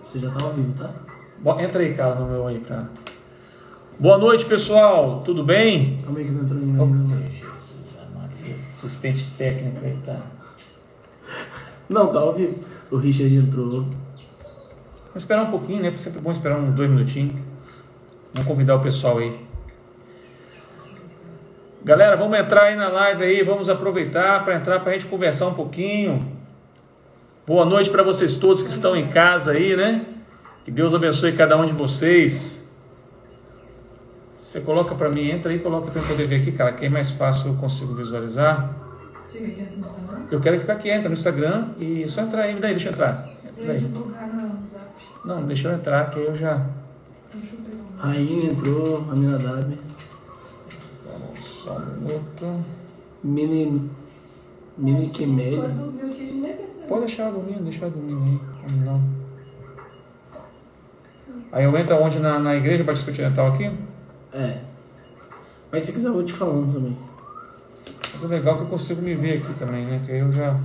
Você já tá ao vivo, tá? Entra aí, cara, no meu aí pra... Boa noite, pessoal. Tudo bem? Calma aí que não entrou ninguém ainda. Jesus amado, esse assistente técnico aí tá... Não, tá ao vivo. O Richard entrou. Vamos esperar um pouquinho, né? Sempre bom esperar uns 2 minutinhos. Vamos convidar o pessoal aí. Galera, vamos entrar aí na live aí. Vamos aproveitar para entrar para a gente conversar um pouquinho. Boa noite para vocês todos que estão em casa aí, né? Que Deus abençoe cada um de vocês. Você coloca para mim, entra aí e coloca para eu poder ver aqui, cara, que é mais fácil, eu consigo visualizar. Você quer que entre no Instagram? Eu quero ficar aqui, entra no Instagram e só entrar aí, daí, deixa eu entrar. Entra aí. No Zap. Não, deixa eu entrar que aí eu já... Deixa eu pegar uma. Rainha entrou, a Aminadab. Vamos só um minuto. Mini Kemelli. Quando viu aqui, a gente nem percebeu. Pode deixar dormindo aí. Como não? Aí eu entro onde? Na Igreja Batista Continental aqui? É. Mas se quiser eu vou te falando também. Mas é legal que eu consigo me ver aqui também, né? Que aí eu já...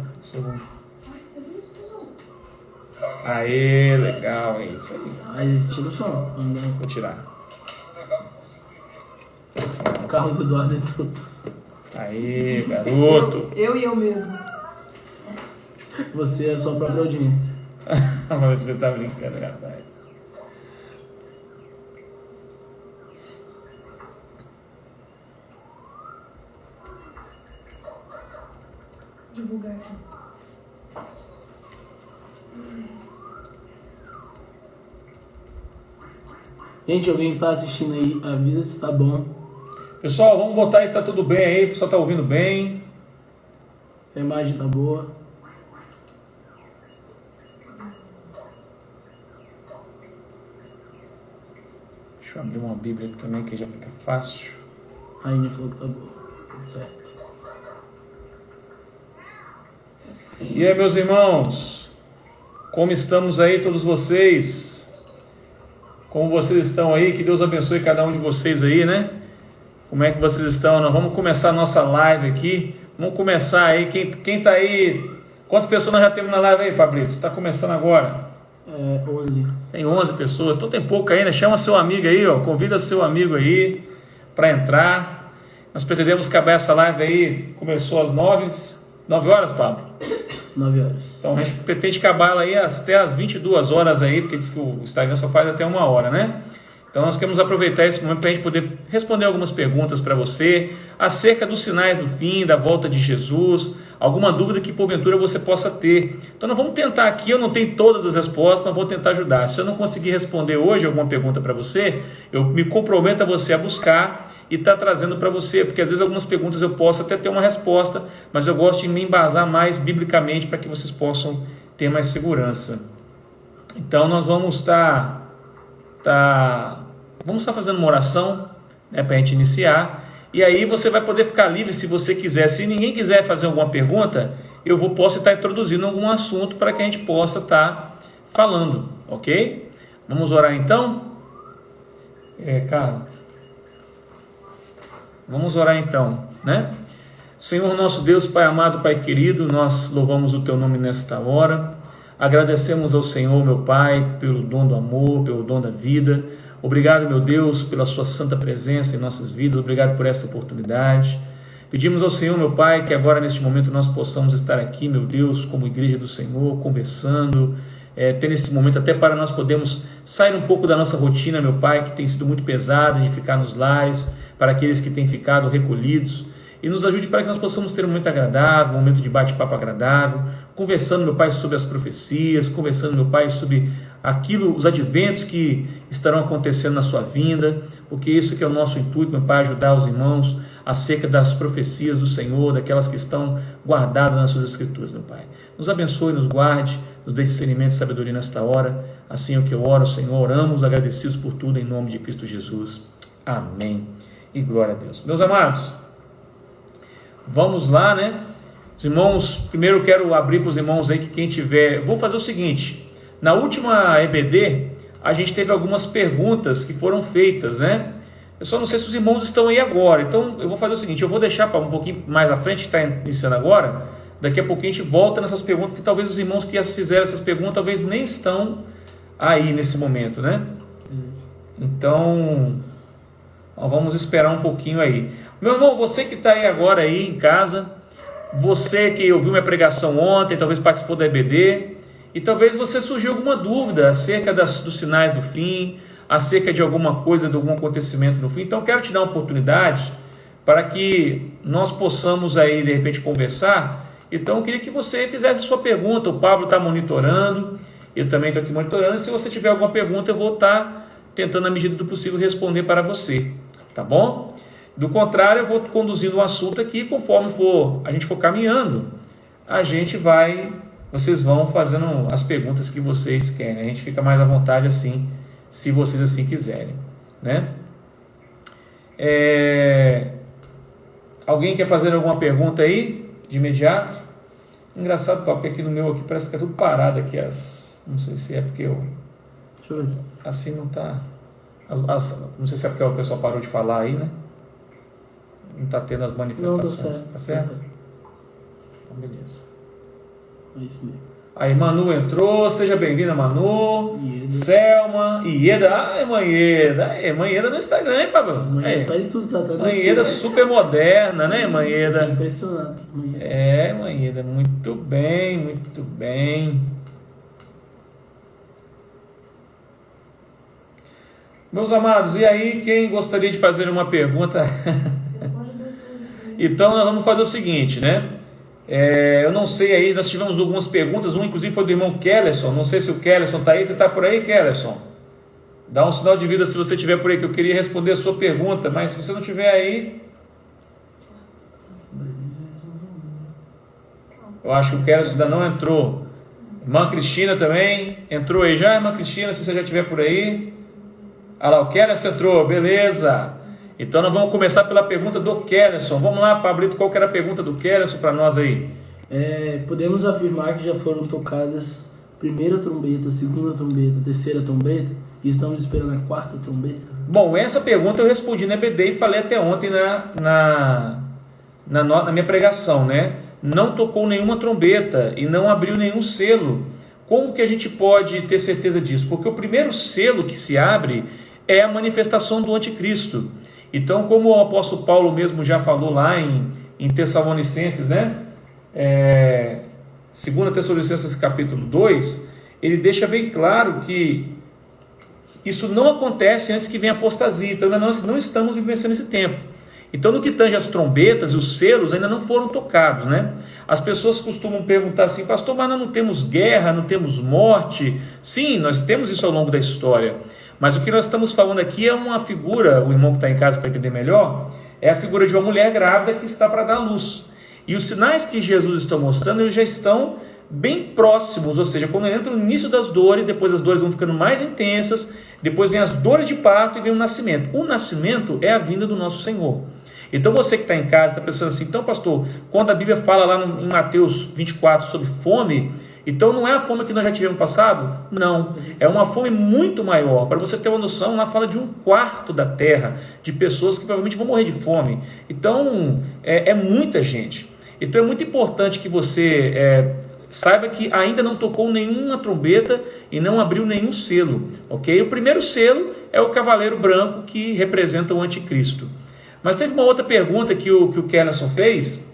Aê, legal, é isso aí. Mas tira o som. Vou tirar. O carro do Eduardo entrou. Aê, garoto. Eu e eu mesmo. Você é a sua própria audiência. Mas você tá brincando, rapaz. Divulgar aqui. Gente, alguém que tá assistindo aí, avisa se tá bom. Pessoal, vamos botar aí se tá tudo bem aí. O pessoal tá ouvindo bem. A imagem tá boa. Deixa eu abrir uma Bíblia aqui também, que já fica fácil. A Rainha falou que tá boa. Tudo certo. E aí, meus irmãos? Como estamos aí, todos vocês? Como vocês estão aí? Que Deus abençoe cada um de vocês aí, né? Como é que vocês estão? Nós vamos começar a nossa live aqui. Vamos começar aí. Quem tá aí? Quantas pessoas nós já temos na live aí, Pablito? Está começando agora? 11. Tem 11 pessoas. Então tem pouco aí, né? Chama seu amigo aí, ó. Convida seu amigo aí para entrar. Nós pretendemos acabar essa live aí. Começou às 9 horas, Pablo? 9 horas. Então a gente pretende acabar ela aí até às 22 horas aí, porque diz que o Instagram só faz até 1 hora, né? Então nós queremos aproveitar esse momento para a gente poder responder algumas perguntas para você acerca dos sinais do fim, da volta de Jesus, alguma dúvida que porventura você possa ter. Então nós vamos tentar aqui, eu não tenho todas as respostas, mas vou tentar ajudar. Se eu não conseguir responder hoje alguma pergunta para você, eu me comprometo a você a buscar e estar trazendo para você, porque às vezes algumas perguntas eu posso até ter uma resposta, mas eu gosto de me embasar mais biblicamente para que vocês possam ter mais segurança. Então nós vamos estar fazendo uma oração, né, para a gente iniciar, e aí você vai poder ficar livre se você quiser. Se ninguém quiser fazer alguma pergunta, posso estar introduzindo algum assunto para que a gente possa estar falando, ok? Vamos orar então? Vamos orar então, né? Senhor nosso Deus, Pai amado, Pai querido, nós louvamos o Teu nome nesta hora, agradecemos ao Senhor, meu Pai, pelo dom do amor, pelo dom da vida. Obrigado, meu Deus, pela Sua santa presença em nossas vidas, obrigado por esta oportunidade. Pedimos ao Senhor, meu Pai, que agora neste momento nós possamos estar aqui, meu Deus, como igreja do Senhor, conversando, ter esse momento até para nós podermos sair um pouco da nossa rotina, meu Pai, que tem sido muito pesada de ficar nos lares, para aqueles que têm ficado recolhidos, e nos ajude para que nós possamos ter um momento agradável, um momento de bate-papo agradável, conversando, meu Pai, sobre as profecias, conversando, meu Pai, sobre os adventos que estarão acontecendo na sua vinda, porque isso que é o nosso intuito, meu Pai, ajudar os irmãos acerca das profecias do Senhor, daquelas que estão guardadas nas suas escrituras, meu Pai. Nos abençoe, nos guarde, nos dê discernimento e sabedoria nesta hora, assim é o que eu oro, Senhor, oramos agradecidos por tudo, em nome de Cristo Jesus. Amém. E glória a Deus. Meus amados, vamos lá, né? Os irmãos, primeiro eu quero abrir para os irmãos aí que quem tiver... Vou fazer o seguinte, na última EBD, a gente teve algumas perguntas que foram feitas, né? Eu só não sei se os irmãos estão aí agora, então eu vou fazer o seguinte, eu vou deixar para um pouquinho mais à frente, que está iniciando agora, daqui a pouquinho a gente volta nessas perguntas, porque talvez os irmãos que as fizeram essas perguntas, talvez nem estão aí nesse momento, né? Então, vamos esperar um pouquinho aí. Meu irmão, você que está aí agora aí em casa, você que ouviu minha pregação ontem, talvez participou da EBD, e talvez você surgiu alguma dúvida acerca dos sinais do fim, acerca de alguma coisa, de algum acontecimento no fim. Então eu quero te dar uma oportunidade para que nós possamos aí de repente conversar. Então eu queria que você fizesse a sua pergunta. O Pablo está monitorando, eu também estou aqui monitorando, e se você tiver alguma pergunta eu vou estar tentando na medida do possível responder para você, tá bom? Do contrário, eu vou conduzindo o assunto aqui, conforme a gente for caminhando, vocês vão fazendo as perguntas que vocês querem. A gente fica mais à vontade assim, se vocês assim quiserem, né? Alguém quer fazer alguma pergunta aí, de imediato? Engraçado, porque aqui no meu aqui parece que fica tudo parado aqui, não sei se é porque Deixa eu ver. assim não está, não sei se é porque o pessoal parou de falar aí, né? Não está tendo as manifestações. Não, tá certo. Tá certo? Então, beleza. É isso mesmo. Aí, Manu entrou, seja bem-vinda, Manu. Ieda. Selma, Ieda, mãe Ieda. Mãe Ieda no Instagram, hein, Pablo? Amanhã tá em tudo, tá Mãe Ieda super moderna, né, Mãe Tô Ieda? impressionado. Mãe Ieda, muito bem, muito bem. Meus amados, e aí, quem gostaria de fazer uma pergunta? Então, nós vamos fazer o seguinte, né? Eu não sei aí, nós tivemos algumas perguntas, inclusive foi do irmão Kellerson, não sei se o Kellerson está aí, você está por aí, Kellerson? Dá um sinal de vida se você estiver por aí, que eu queria responder a sua pergunta, mas se você não estiver aí, eu acho que o Kellerson ainda não entrou. Irmã Cristina também, entrou aí já, irmã Cristina, se você já estiver por aí? Ah lá, o Kellerson entrou, beleza. Então nós vamos começar pela pergunta do Kellerson. Vamos lá, Pablito, qual que era a pergunta do Kellerson para nós aí? Podemos afirmar que já foram tocadas primeira trombeta, segunda trombeta, terceira trombeta, e estamos esperando a quarta trombeta? Bom, essa pergunta eu respondi na EBD e falei até ontem na minha pregação, né? Não tocou nenhuma trombeta e não abriu nenhum selo. Como que a gente pode ter certeza disso? Porque o primeiro selo que se abre é a manifestação do anticristo. Então, como o apóstolo Paulo mesmo já falou lá em Tessalonicenses, né? 2 Tessalonicenses capítulo 2, ele deixa bem claro que isso não acontece antes que venha a apostasia. Então, nós não estamos vivenciando esse tempo. Então, no que tange as trombetas e os selos, ainda não foram tocados, né? As pessoas costumam perguntar assim, pastor, mas nós não temos guerra, não temos morte? Sim, nós temos isso ao longo da história. Mas o que nós estamos falando aqui é uma figura, o irmão que está em casa para entender melhor, é a figura de uma mulher grávida que está para dar luz. E os sinais que Jesus está mostrando, eles já estão bem próximos, ou seja, quando entra no início das dores, depois as dores vão ficando mais intensas, depois vem as dores de parto e vem o nascimento. O nascimento é a vinda do nosso Senhor. Então você que está em casa, está pensando assim, então pastor, quando a Bíblia fala lá em Mateus 24 sobre fome, então não é a fome que nós já tivemos passado? Não, é uma fome muito maior. Para você ter uma noção, lá fala de 1/4 da terra, de pessoas que provavelmente vão morrer de fome. Então é muita gente. Então é muito importante que você saiba que ainda não tocou nenhuma trombeta e não abriu nenhum selo, ok? O primeiro selo é o cavaleiro branco, que representa o anticristo. Mas teve uma outra pergunta que o Kellerson fez,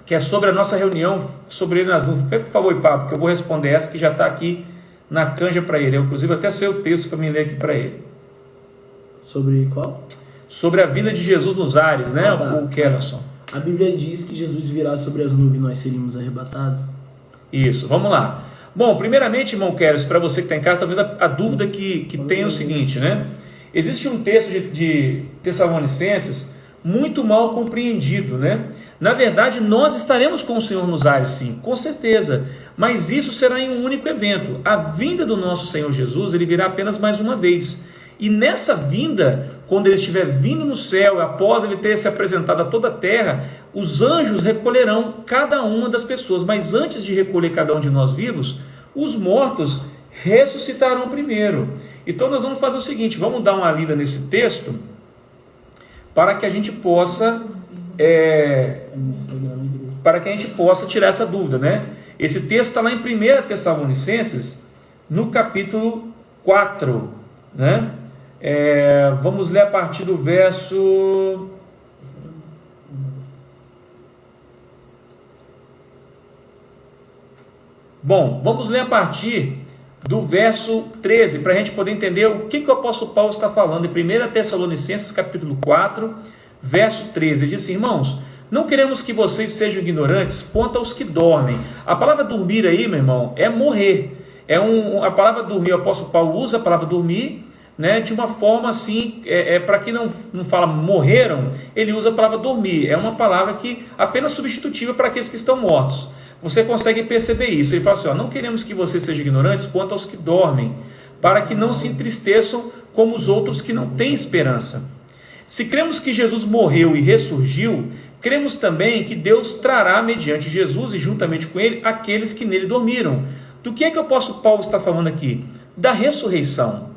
que é sobre a nossa reunião, sobre ele nas nuvens. Por favor, Pablo, que eu vou responder essa que já está aqui na canja para ele. Eu, inclusive, até sei o texto para me ler aqui para ele. Sobre qual? Sobre a vinda de Jesus nos ares, né, tá. o Kellerson? A Bíblia diz que Jesus virá sobre as nuvens e nós seríamos arrebatados. Isso, vamos lá. Bom, primeiramente, irmão Kellerson, para você que está em casa, talvez a dúvida que tem é o seguinte, né? Existe um texto de Tessalonicenses muito mal compreendido, né? Na verdade, nós estaremos com o Senhor nos ares, sim, com certeza, mas isso será em um único evento. A vinda do nosso Senhor Jesus, ele virá apenas mais uma vez. E nessa vinda, quando ele estiver vindo no céu, após ele ter se apresentado a toda a terra, os anjos recolherão cada uma das pessoas, mas antes de recolher cada um de nós vivos, os mortos ressuscitarão primeiro. Então nós vamos fazer o seguinte, vamos dar uma lida nesse texto, para que a gente possa tirar essa dúvida, né? Esse texto está lá em 1 Tessalonicenses, no capítulo 4, né? Vamos ler a partir do verso... Bom, vamos ler a partir do verso 13, para a gente poder entender o que o apóstolo Paulo está falando. Em 1 Tessalonicenses, capítulo 4, verso 13, ele diz assim: irmãos, não queremos que vocês sejam ignorantes quanto aos que dormem. A palavra dormir aí, meu irmão, é morrer. A palavra dormir, o apóstolo Paulo usa a palavra dormir, né, de uma forma assim, para quem não fala morreram, ele usa a palavra dormir. É uma palavra que apenas substitutiva para aqueles que estão mortos. Você consegue perceber isso. Ele fala assim: não queremos que vocês sejam ignorantes quanto aos que dormem, para que não se entristeçam como os outros que não têm esperança. Se cremos que Jesus morreu e ressurgiu, cremos também que Deus trará mediante Jesus e juntamente com ele aqueles que nele dormiram. Do que o apóstolo Paulo está falando aqui? Da ressurreição.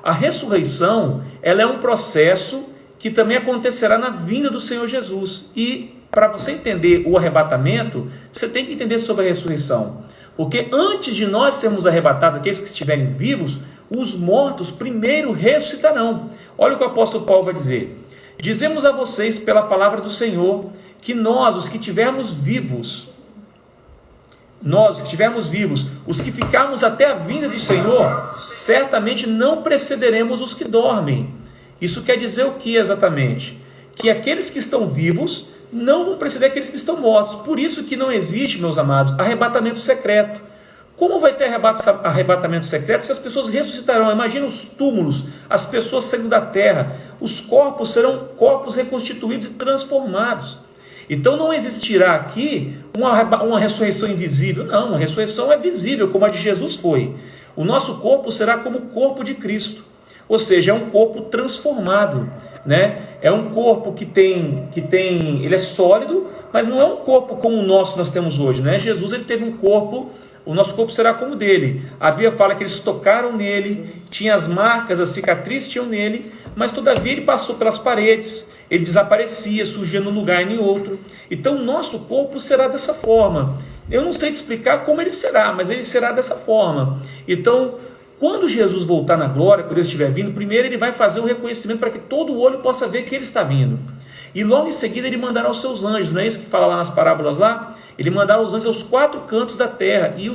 A ressurreição, ela é um processo que também acontecerá na vinda do Senhor Jesus. E para você entender o arrebatamento, você tem que entender sobre a ressurreição. Porque antes de nós sermos arrebatados, aqueles que estiverem vivos, os mortos primeiro ressuscitarão. Olha o que o apóstolo Paulo vai dizer: dizemos a vocês pela palavra do Senhor, que nós, os que estivermos vivos, os que ficarmos até a vinda do Senhor, certamente não precederemos os que dormem. Isso quer dizer o que exatamente? Que aqueles que estão vivos não vão preceder aqueles que estão mortos. Por isso que não existe, meus amados, arrebatamento secreto. Como vai ter arrebatamento secreto se as pessoas ressuscitarão? Imagina os túmulos, as pessoas saindo da terra, os corpos serão corpos reconstituídos e transformados. Então não existirá aqui uma ressurreição invisível. Não, uma ressurreição é visível, como a de Jesus foi. O nosso corpo será como o corpo de Cristo, ou seja, é um corpo transformado, né? É um corpo que ele é sólido, mas não é um corpo como o nosso nós temos hoje, né? Jesus, ele teve um corpo, o nosso corpo será como o dele. A Bíblia fala que eles tocaram nele, tinha as marcas, as cicatrizes tinham nele, mas todavia ele passou pelas paredes, ele desaparecia, surgia num lugar e em outro. Então o nosso corpo será dessa forma. Eu não sei te explicar como ele será, mas ele será dessa forma. Então, quando Jesus voltar na glória, quando ele estiver vindo, primeiro ele vai fazer um reconhecimento para que todo olho possa ver que ele está vindo. E logo em seguida ele mandará os seus anjos, não é isso que fala lá nas parábolas lá? Ele mandará os anjos aos 4 cantos da terra, e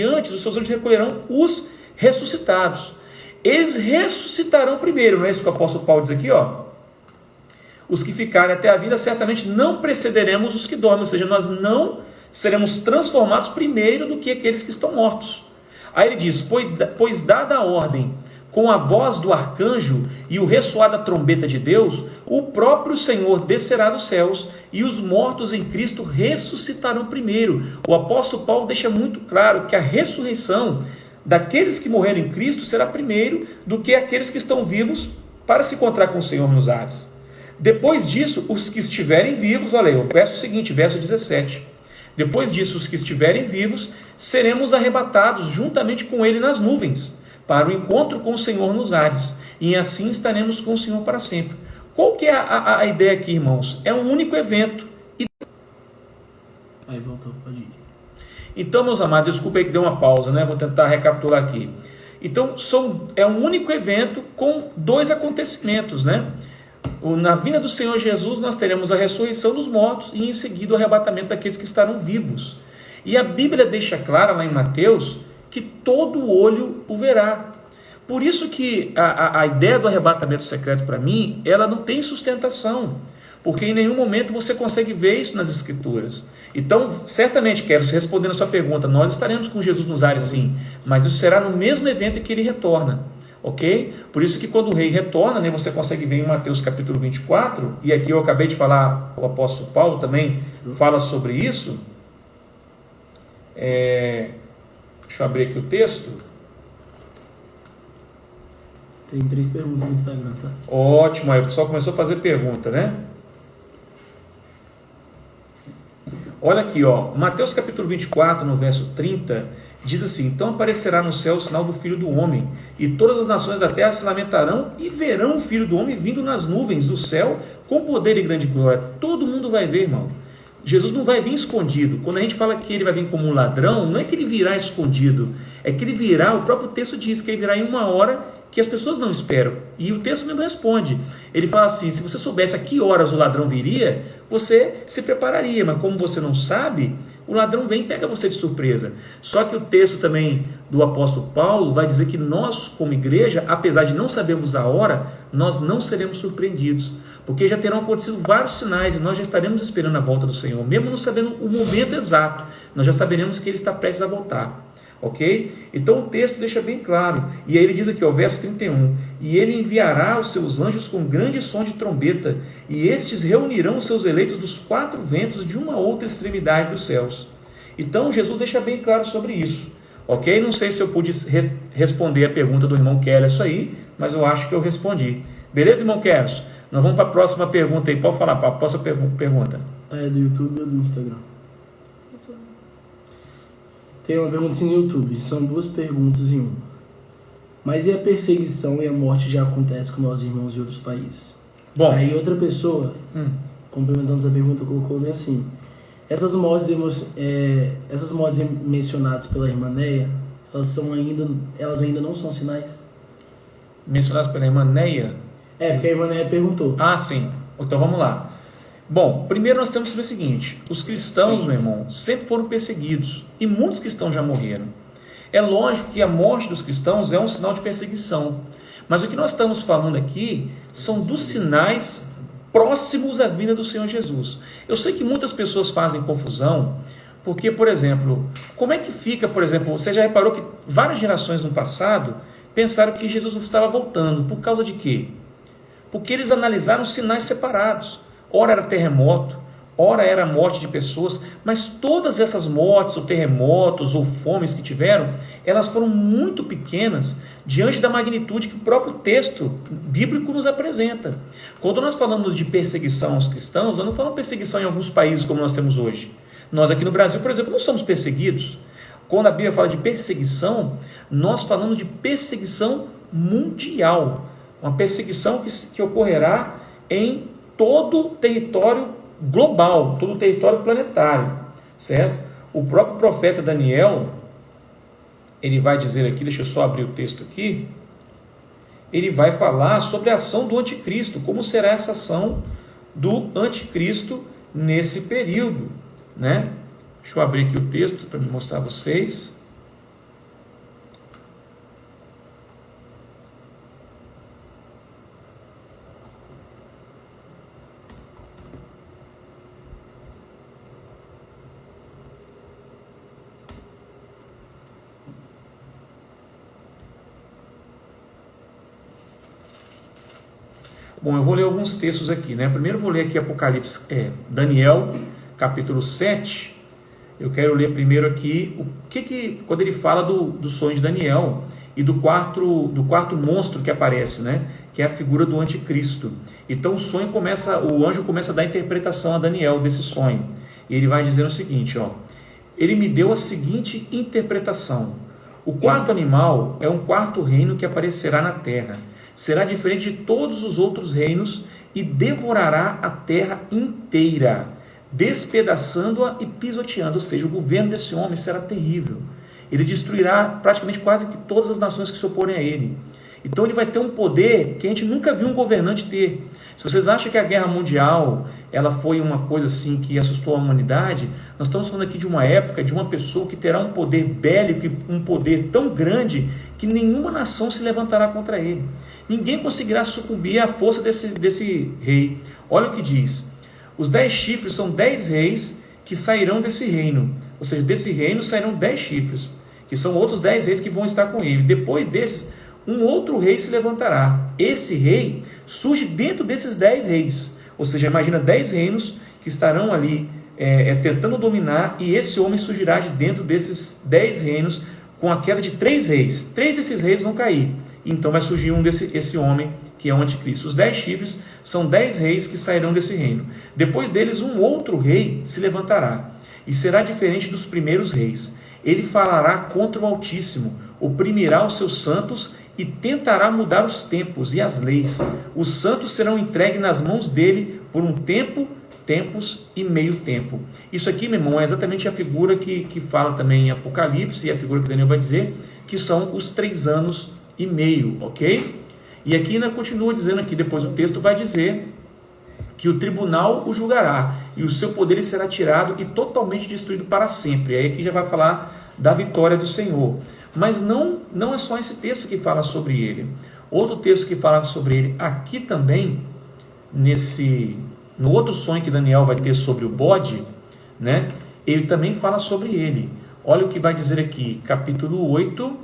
antes os seus anjos recolherão os ressuscitados. Eles ressuscitarão primeiro, não é isso que o apóstolo Paulo diz aqui, ó? Os que ficarem até a vida, certamente não precederemos os que dormem, ou seja, nós não seremos transformados primeiro do que aqueles que estão mortos. Aí ele diz: pois dada a ordem com a voz do arcanjo e o ressoar da trombeta de Deus, o próprio Senhor descerá dos céus e os mortos em Cristo ressuscitarão primeiro. O apóstolo Paulo deixa muito claro que a ressurreição daqueles que morreram em Cristo será primeiro do que aqueles que estão vivos para se encontrar com o Senhor nos ares. Depois disso, os que estiverem vivos, olha aí, o verso seguinte, verso 17. Depois disso, os que estiverem vivos, seremos arrebatados juntamente com ele nas nuvens, para o encontro com o Senhor nos ares, e assim estaremos com o Senhor para sempre. Qual que é a ideia aqui, irmãos? É um único evento. Aí voltou, pode ir. Então, meus amados, desculpa aí que deu uma pausa, né? Vou tentar recapitular aqui. Então, é um único evento com 2 acontecimentos, né? Na vinda do Senhor Jesus, nós teremos a ressurreição dos mortos e em seguida o arrebatamento daqueles que estarão vivos. E a Bíblia deixa clara lá em Mateus que todo olho o verá. Por isso que a ideia do arrebatamento secreto, para mim, ela não tem sustentação, porque em nenhum momento você consegue ver isso nas Escrituras. Então, certamente, respondendo a sua pergunta, nós estaremos com Jesus nos ares sim, mas isso será no mesmo evento em que ele retorna. Ok? Por isso que quando o rei retorna, né, você consegue ver em Mateus capítulo 24, e aqui eu acabei de falar, o apóstolo Paulo também fala sobre isso. Deixa eu abrir aqui o texto. Tem 3 perguntas no Instagram, tá? Ótimo, aí o pessoal começou a fazer pergunta, né? Olha aqui, ó, Mateus capítulo 24, no verso 30, diz assim: então aparecerá no céu o sinal do Filho do Homem, e todas as nações da terra se lamentarão e verão o Filho do Homem vindo nas nuvens do céu com poder e grande glória. Todo mundo vai ver, irmão. Jesus não vai vir escondido. Quando a gente fala que ele vai vir como um ladrão, não é que ele virá escondido, É que ele virá, o próprio texto diz que ele virá em uma hora que as pessoas não esperam. E o texto mesmo responde. Ele fala assim, se você soubesse a que horas o ladrão viria, você se prepararia, mas como você não sabe, o ladrão vem e pega você de surpresa. Só que o texto também do apóstolo Paulo vai dizer que nós, como igreja, apesar de não sabermos a hora, nós não seremos surpreendidos, porque já terão acontecido vários sinais e nós já estaremos esperando a volta do Senhor, mesmo não sabendo o momento exato, nós já saberemos que Ele está prestes a voltar. Ok? Então o texto deixa bem claro, e aí ele diz aqui, ó, verso 31, e ele enviará os seus anjos com grande som de trombeta, e estes reunirão os seus eleitos dos quatro ventos de uma outra extremidade dos céus. Então Jesus deixa bem claro sobre isso, ok? Não sei se eu pude responder a pergunta do irmão Keller, isso aí, mas eu acho que eu respondi. Beleza, irmão Keller? Nós vamos para a próxima pergunta aí, pode falar, para a próxima pergunta. É do YouTube ou do Instagram? Tem uma pergunta assim no YouTube, são duas perguntas em uma. Mas e a perseguição e a morte já acontece com nossos irmãos de outros países? Bom, aí outra pessoa, complementando essa pergunta, colocou bem assim, essas mortes mencionadas pela irmã Neia, elas ainda não são sinais? Mencionadas pela irmã Neia? Porque a irmã Neia perguntou. Ah, sim. Então vamos lá. Bom, primeiro nós temos que saber o seguinte, os cristãos, meu irmão, sempre foram perseguidos, e muitos cristãos já morreram. É lógico que a morte dos cristãos é um sinal de perseguição, mas o que nós estamos falando aqui são dos sinais próximos à vinda do Senhor Jesus. Eu sei que muitas pessoas fazem confusão, porque, por exemplo, como é que fica, por exemplo, você já reparou que várias gerações no passado pensaram que Jesus estava voltando, por causa de quê? Porque eles analisaram sinais separados. Ora era terremoto, ora era morte de pessoas, mas todas essas mortes, ou terremotos, ou fomes que tiveram, elas foram muito pequenas diante da magnitude que o próprio texto bíblico nos apresenta. Quando nós falamos de perseguição aos cristãos, nós não falamos perseguição em alguns países como nós temos hoje. Nós aqui no Brasil, por exemplo, não somos perseguidos. Quando a Bíblia fala de perseguição, nós falamos de perseguição mundial, uma perseguição que ocorrerá em todo o território global, todo o território planetário, certo? O próprio profeta Daniel, ele vai dizer aqui, deixa eu só abrir o texto aqui, ele vai falar sobre a ação do anticristo, como será essa ação do anticristo nesse período, né? Deixa eu abrir aqui o texto para mostrar a vocês. Bom, eu vou ler alguns textos aqui, né? Primeiro eu vou ler aqui Apocalipse, Daniel, capítulo 7. Eu quero ler primeiro aqui quando ele fala do sonho de Daniel e do quarto monstro que aparece, né? Que é a figura do anticristo. Então o anjo começa a dar interpretação a Daniel desse sonho. E ele vai dizer o seguinte, ó: ele me deu a seguinte interpretação: o quarto animal é um quarto reino que aparecerá na terra. Será diferente de todos os outros reinos e devorará a terra inteira, despedaçando-a e pisoteando. Ou seja, o governo desse homem será terrível. Ele destruirá praticamente quase que todas as nações que se oporem a ele. Então ele vai ter um poder que a gente nunca viu um governante ter. Se vocês acham que a guerra mundial ela foi uma coisa assim que assustou a humanidade, nós estamos falando aqui de uma época, de uma pessoa que terá um poder bélico, um poder tão grande que nenhuma nação se levantará contra ele. Ninguém conseguirá sucumbir à força desse rei. Olha o que diz: os 10 chifres são 10 reis que sairão desse reino. Ou seja, desse reino sairão 10 chifres, que são outros 10 reis que vão estar com ele. Depois desses, um outro rei se levantará. Esse rei surge dentro desses 10 reis. Ou seja, imagina 10 reinos que estarão ali tentando dominar, e esse homem surgirá de dentro desses 10 reinos com a queda de 3 reis. 3 desses reis vão cair. Então vai surgir esse homem que é o anticristo. Os 10 chifres são 10 reis que sairão desse reino. Depois deles, um outro rei se levantará, e será diferente dos primeiros reis. Ele falará contra o Altíssimo, oprimirá os seus santos e tentará mudar os tempos e as leis. Os santos serão entregues nas mãos dele por um tempo, tempos e meio tempo. Isso aqui, meu irmão, é exatamente a figura que fala também em Apocalipse, e a figura que Daniel vai dizer, que são os 3 anos e meio, ok? E aqui ainda continua dizendo aqui, depois o texto vai dizer que o tribunal o julgará, e o seu poder será tirado e totalmente destruído para sempre. E aí aqui já vai falar da vitória do Senhor. Mas não é só esse texto que fala sobre ele. Outro texto que fala sobre ele aqui também, no outro sonho que Daniel vai ter sobre o bode, né, ele também fala sobre ele. Olha o que vai dizer aqui, capítulo 8,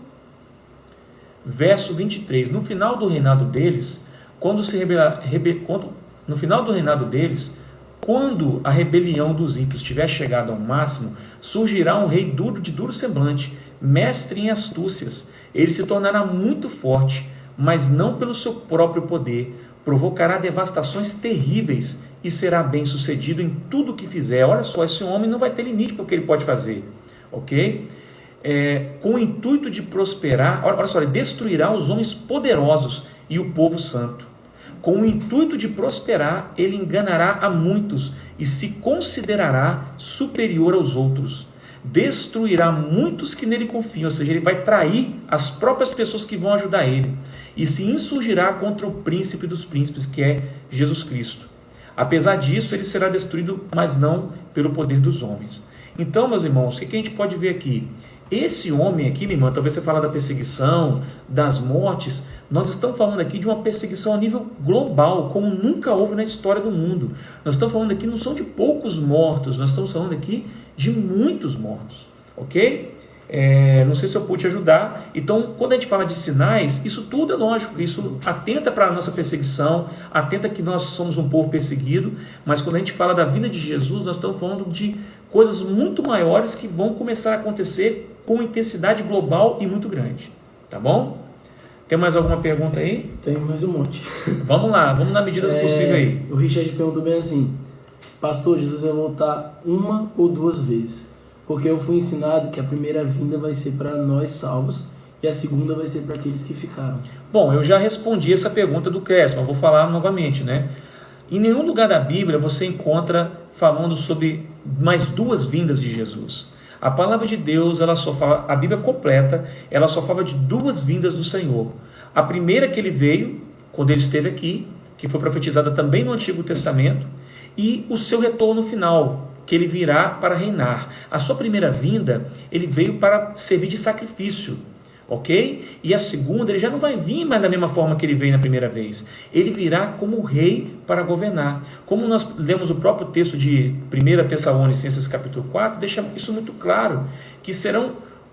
verso 23. No final do reinado deles, quando a rebelião dos ímpios tiver chegado ao máximo, surgirá um rei de duro semblante, mestre em astúcias. Ele se tornará muito forte, mas não pelo seu próprio poder. Provocará devastações terríveis e será bem sucedido em tudo o que fizer. Olha só, esse homem não vai ter limite para o que ele pode fazer, ok? Com o intuito de prosperar, olha só, ele destruirá os homens poderosos e o povo santo. Com o intuito de prosperar, ele enganará a muitos e se considerará superior aos outros. Destruirá muitos que nele confiam, ou seja, ele vai trair as próprias pessoas que vão ajudar ele, e se insurgirá contra o príncipe dos príncipes, que é Jesus Cristo. Apesar disso, ele será destruído, mas não pelo poder dos homens. Então, meus irmãos, o que a gente pode ver aqui? Esse homem aqui, minha irmã, talvez você fale da perseguição, das mortes, nós estamos falando aqui de uma perseguição a nível global, como nunca houve na história do mundo. Nós estamos falando aqui, não são de poucos mortos, nós estamos falando aqui de muitos mortos, ok? Não sei se eu pude te ajudar. Então, quando a gente fala de sinais, isso tudo é lógico, isso atenta para a nossa perseguição, atenta que nós somos um povo perseguido, mas quando a gente fala da vinda de Jesus, nós estamos falando de coisas muito maiores que vão começar a acontecer com intensidade global e muito grande, tá bom? Tem mais alguma pergunta aí? Tem mais um monte. Vamos lá, vamos na medida do possível aí. O Richard perguntou bem assim: pastor, Jesus vai voltar 1 ou 2 vezes? Porque eu fui ensinado que a primeira vinda vai ser para nós salvos e a segunda vai ser para aqueles que ficaram. Bom, eu já respondi essa pergunta do Crespo, mas vou falar novamente, né? Em nenhum lugar da Bíblia você encontra falando sobre mais 2 vindas de Jesus. A palavra de Deus, ela só fala, a Bíblia completa, ela só fala de 2 vindas do Senhor. A primeira que ele veio, quando ele esteve aqui, que foi profetizada também no Antigo Testamento, e o seu retorno final, que ele virá para reinar. A sua primeira vinda, ele veio para servir de sacrifício, ok? E a segunda, ele já não vai vir mais da mesma forma que ele veio na primeira vez. Ele virá como rei para governar. Como nós lemos o próprio texto de 1 Tessalonicenses capítulo 4, deixa isso muito claro, que serão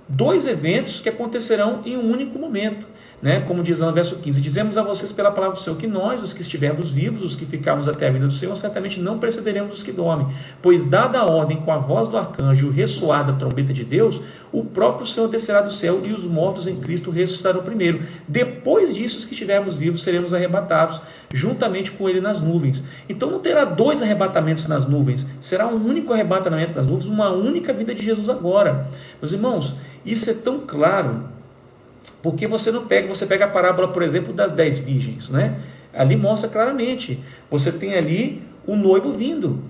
2 eventos que acontecerão em um único momento. Né? Como diz lá no verso 15, dizemos a vocês pela palavra do Senhor que nós, os que estivermos vivos, os que ficarmos até a vinda do Senhor, certamente não precederemos os que dormem, pois dada a ordem com a voz do arcanjo e o ressoar da trombeta de Deus, o próprio Senhor descerá do céu e os mortos em Cristo ressuscitarão primeiro. Depois disso, os que estivermos vivos seremos arrebatados juntamente com ele nas nuvens. Então não terá 2 arrebatamentos nas nuvens, será um único arrebatamento nas nuvens, uma única vida de Jesus agora. Meus irmãos, isso é tão claro, porque você pega a parábola, por exemplo, das 10 virgens, né? Ali mostra claramente, você tem ali o noivo vindo.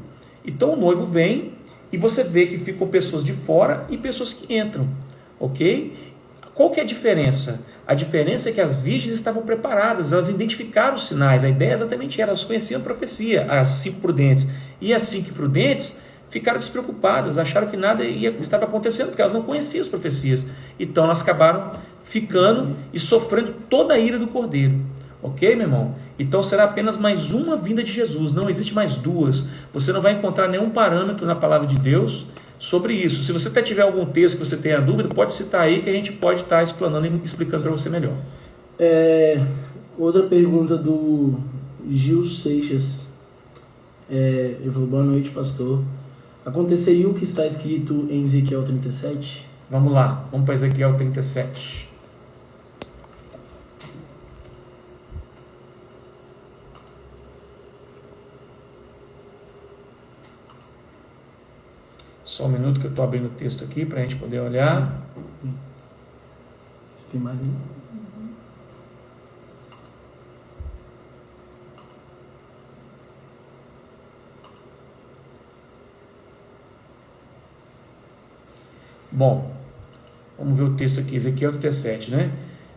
Então o noivo vem e você vê que ficam pessoas de fora e pessoas que entram, ok? Qual que é a diferença? A diferença é que as virgens estavam preparadas, elas identificaram os sinais, a ideia é exatamente elas conheciam a profecia, as 5 prudentes. E as 5 prudentes ficaram despreocupadas, acharam que nada estava acontecendo, porque elas não conheciam as profecias. Então elas acabaram ficando e sofrendo toda a ira do Cordeiro. Ok, meu irmão? Então será apenas mais uma vinda de Jesus, não existe mais 2. Você não vai encontrar nenhum parâmetro na palavra de Deus sobre isso. Se você até tiver algum texto que você tenha dúvida, pode citar aí que a gente pode estar explanando e explicando para você melhor. Outra pergunta do Gil Seixas. Ele falou: boa noite, pastor. Aconteceria o que está escrito em Ezequiel 37? Vamos lá, vamos para Ezequiel 37. Só um minuto que eu estou abrindo o texto aqui para a gente poder olhar. Tem mais aí? Bom, Vamos ver o texto aqui, Ezequiel 37, né?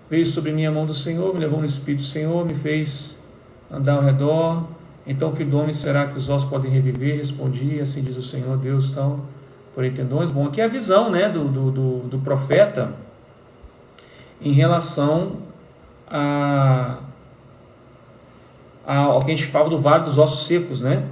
Veio sobre mim a mão do Senhor, me levou no Espírito do Senhor, me fez andar ao redor. Então, filho do homem, será que os ossos podem reviver? Respondi, assim diz o Senhor Deus, tal, porém tendões. Bom, aqui é a visão, né, do profeta em relação ao que a gente fala do vale dos ossos secos, né?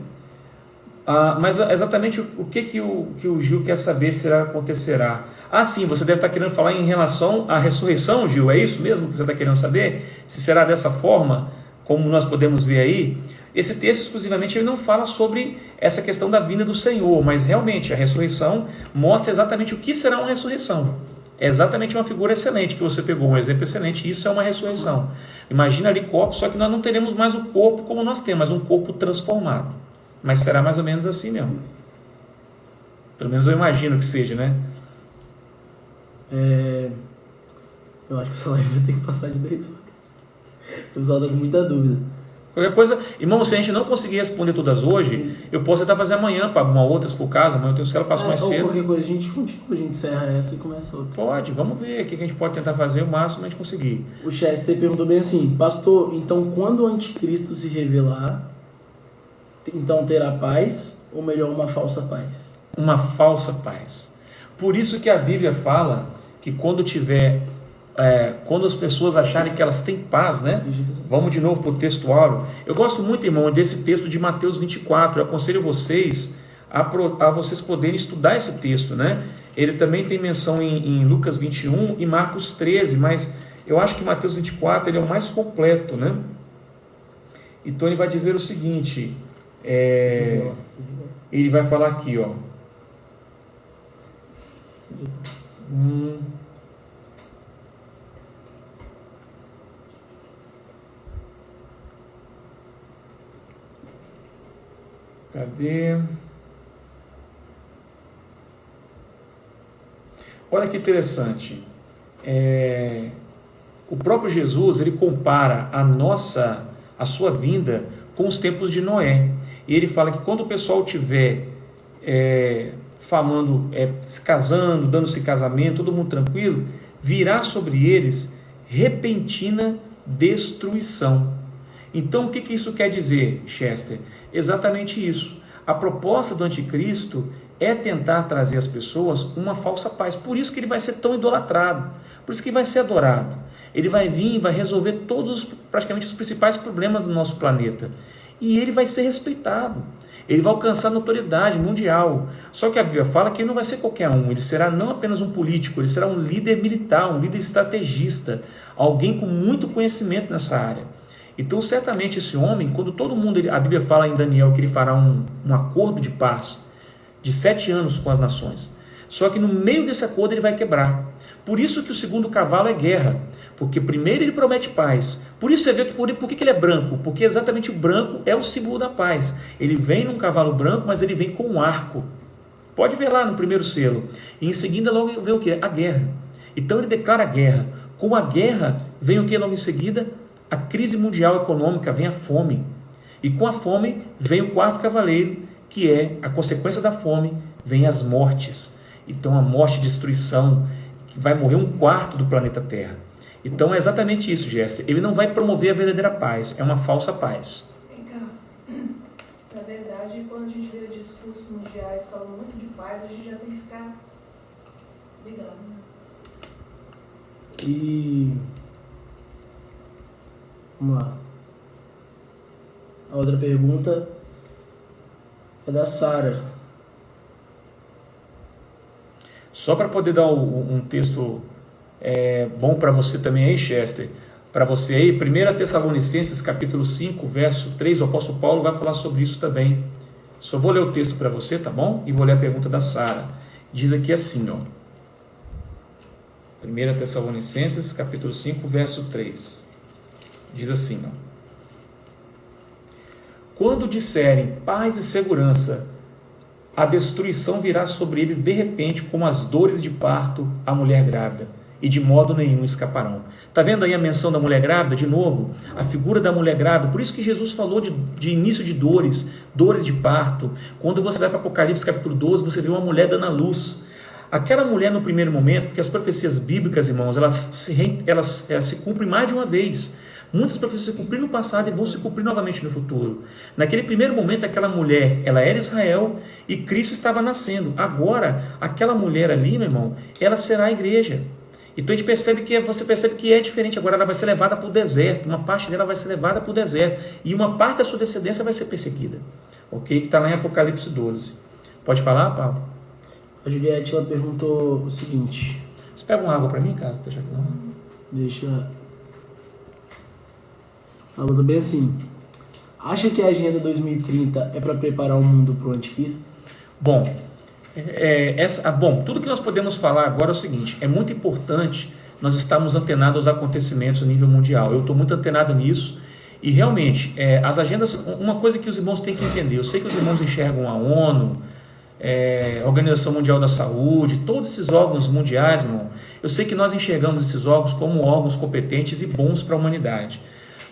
Mas exatamente o que o Gil quer saber se acontecerá. Sim, você deve estar querendo falar em relação à ressurreição, Gil, é isso mesmo que você está querendo saber? Se será dessa forma, como nós podemos ver aí? Esse texto exclusivamente ele não fala sobre essa questão da vinda do Senhor, mas realmente a ressurreição mostra exatamente o que será uma ressurreição. É exatamente uma figura excelente que você pegou, um exemplo excelente, isso é uma ressurreição. Imagina ali corpo, só que nós não teremos mais o corpo como nós temos, mas um corpo transformado. Mas será mais ou menos assim mesmo. Pelo menos eu imagino que seja, né? Eu acho que o salário vai ter que passar de 10 horas. O pessoal está com muita dúvida. Qualquer coisa, irmão, se a gente não conseguir responder todas hoje, eu posso tentar fazer amanhã, para alguma outras por casa, amanhã eu tenho cela, faço mais cedo. Qualquer coisa, a gente continua, a gente encerra essa e começa outra. Pode, vamos ver o que a gente pode tentar fazer o máximo a gente conseguir. O Chester perguntou bem assim, pastor, então quando o anticristo se revelar, então terá paz, ou melhor, uma falsa paz? Uma falsa paz. Por isso que a Bíblia fala que quando as pessoas acharem que elas têm paz, né? Vamos de novo para o texto áureo. Eu gosto muito, irmão, desse texto de Mateus 24. Eu aconselho vocês a vocês poderem estudar esse texto, né? Ele também tem menção em Lucas 21 e Marcos 13, mas eu acho que Mateus 24 ele é o mais completo, né? Então ele vai dizer o seguinte, ele vai falar aqui, ó. Cadê? Olha que interessante. O próprio Jesus ele compara a sua vinda com os tempos de Noé. E ele fala que quando o pessoal estiver falando, se casando, dando-se casamento, todo mundo tranquilo, virá sobre eles repentina destruição. Então o que isso quer dizer, Chester? Exatamente isso. A proposta do anticristo é tentar trazer às pessoas uma falsa paz. Por isso que ele vai ser tão idolatrado, por isso que vai ser adorado. Ele vai vir e vai resolver praticamente os principais problemas do nosso planeta. E ele vai ser respeitado. Ele vai alcançar notoriedade mundial. Só que a Bíblia fala que ele não vai ser qualquer um. Ele será não apenas um político, ele será um líder militar, um líder estrategista, alguém com muito conhecimento nessa área. Então, certamente, esse homem, quando todo mundo, a Bíblia fala em Daniel que ele fará um acordo de paz de 7 anos com as nações. Só que no meio desse acordo ele vai quebrar. Por isso que o segundo cavalo é guerra. Porque primeiro ele promete paz. Por isso você vê por que ele é branco. Porque exatamente o branco é o símbolo da paz. Ele vem num cavalo branco, mas ele vem com um arco. Pode ver lá no primeiro selo. E em seguida logo vem o que? A guerra. Então ele declara a guerra. Com a guerra vem o que logo em seguida? A crise mundial econômica, vem a fome. E com a fome vem o quarto cavaleiro, que é a consequência da fome, vem as mortes. Então a morte e destruição, que vai morrer 1/4 do planeta Terra. Então é exatamente isso, Jéssica. Ele não vai promover a verdadeira paz, é uma falsa paz. Carlos, na verdade, quando a gente vê discursos mundiais falando muito de paz, a gente já tem que ficar ligado, né? E vamos lá. A outra pergunta é da Sara. Só para poder dar um texto bom para você também aí, Chester, para você aí, 1 Tessalonicenses capítulo 5, verso 3, o apóstolo Paulo vai falar sobre isso também. Só vou ler o texto para você, tá bom? E vou ler a pergunta da Sara. Diz aqui assim, ó. 1 Tessalonicenses capítulo 5, verso 3. Diz assim, ó. Quando disserem paz e segurança, a destruição virá sobre eles de repente, como as dores de parto à mulher grávida, e de modo nenhum escaparão. Está vendo aí a menção da mulher grávida? De novo, a figura da mulher grávida. Por isso que Jesus falou de início de dores de parto. Quando você vai para Apocalipse capítulo 12, você vê uma mulher dando à luz. Aquela mulher no primeiro momento, porque as profecias bíblicas, irmãos, elas se cumprem mais de uma vez. Muitas profecias se cumpriram no passado e vão se cumprir novamente no futuro. Naquele primeiro momento, aquela mulher, ela era Israel e Cristo estava nascendo. Agora, aquela mulher ali, meu irmão, ela será a igreja. Então você percebe que é diferente. Agora ela vai ser levada para o deserto. Uma parte dela vai ser levada para o deserto. E uma parte da sua descendência vai ser perseguida. Ok? Que está lá em Apocalipse 12. Pode falar, Paulo? A Juliette, ela perguntou o seguinte. Você pega uma água para mim, cara? Deixa aqui, não. Deixa. Ela botou bem assim. Acha que a Agenda 2030 é para preparar o mundo para o anticristo? Bom, tudo que nós podemos falar agora é o seguinte: é muito importante nós estarmos antenados aos acontecimentos a nível mundial. Eu estou muito antenado nisso e realmente as agendas, uma coisa que os irmãos têm que entender, eu sei que os irmãos enxergam a ONU, a Organização Mundial da Saúde, todos esses órgãos mundiais, irmão, eu sei que nós enxergamos esses órgãos como órgãos competentes e bons para a humanidade,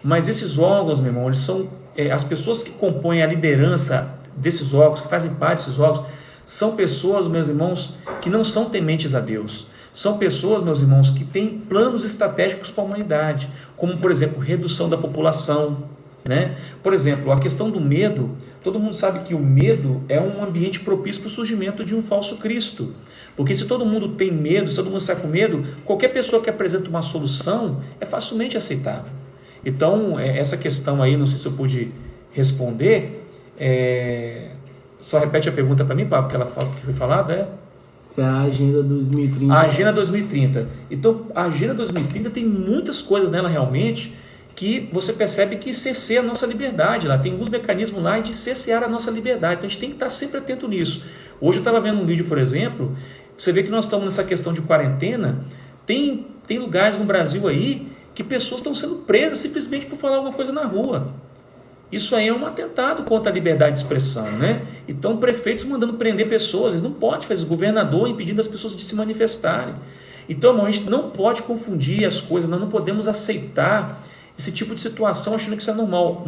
mas esses órgãos, meu irmão, eles são as pessoas que compõem a liderança desses órgãos, que fazem parte desses órgãos, são pessoas, meus irmãos, que não são tementes a Deus. São pessoas, meus irmãos, que têm planos estratégicos para a humanidade, como, por exemplo, redução da população, né? Por exemplo, a questão do medo, todo mundo sabe que o medo é um ambiente propício para o surgimento de um falso Cristo. Porque se todo mundo tem medo, se todo mundo sai com medo, qualquer pessoa que apresenta uma solução é facilmente aceitável. Então, essa questão aí, não sei se eu pude responder, só repete a pergunta para mim, Pablo, que foi falada, Se a Agenda 2030... A Agenda 2030. Então, a Agenda 2030 tem muitas coisas nela realmente que você percebe que cerceia a nossa liberdade. Lá tem alguns mecanismos lá de cercear a nossa liberdade. Então, a gente tem que estar sempre atento nisso. Hoje eu estava vendo um vídeo, por exemplo, você vê que nós estamos nessa questão de quarentena, tem lugares no Brasil aí que pessoas estão sendo presas simplesmente por falar alguma coisa na rua. Isso aí é um atentado contra a liberdade de expressão, né? Então, prefeitos mandando prender pessoas, eles não podem fazer, o governador impedindo as pessoas de se manifestarem. Então, irmão, a gente não pode confundir as coisas, nós não podemos aceitar esse tipo de situação achando que isso é normal.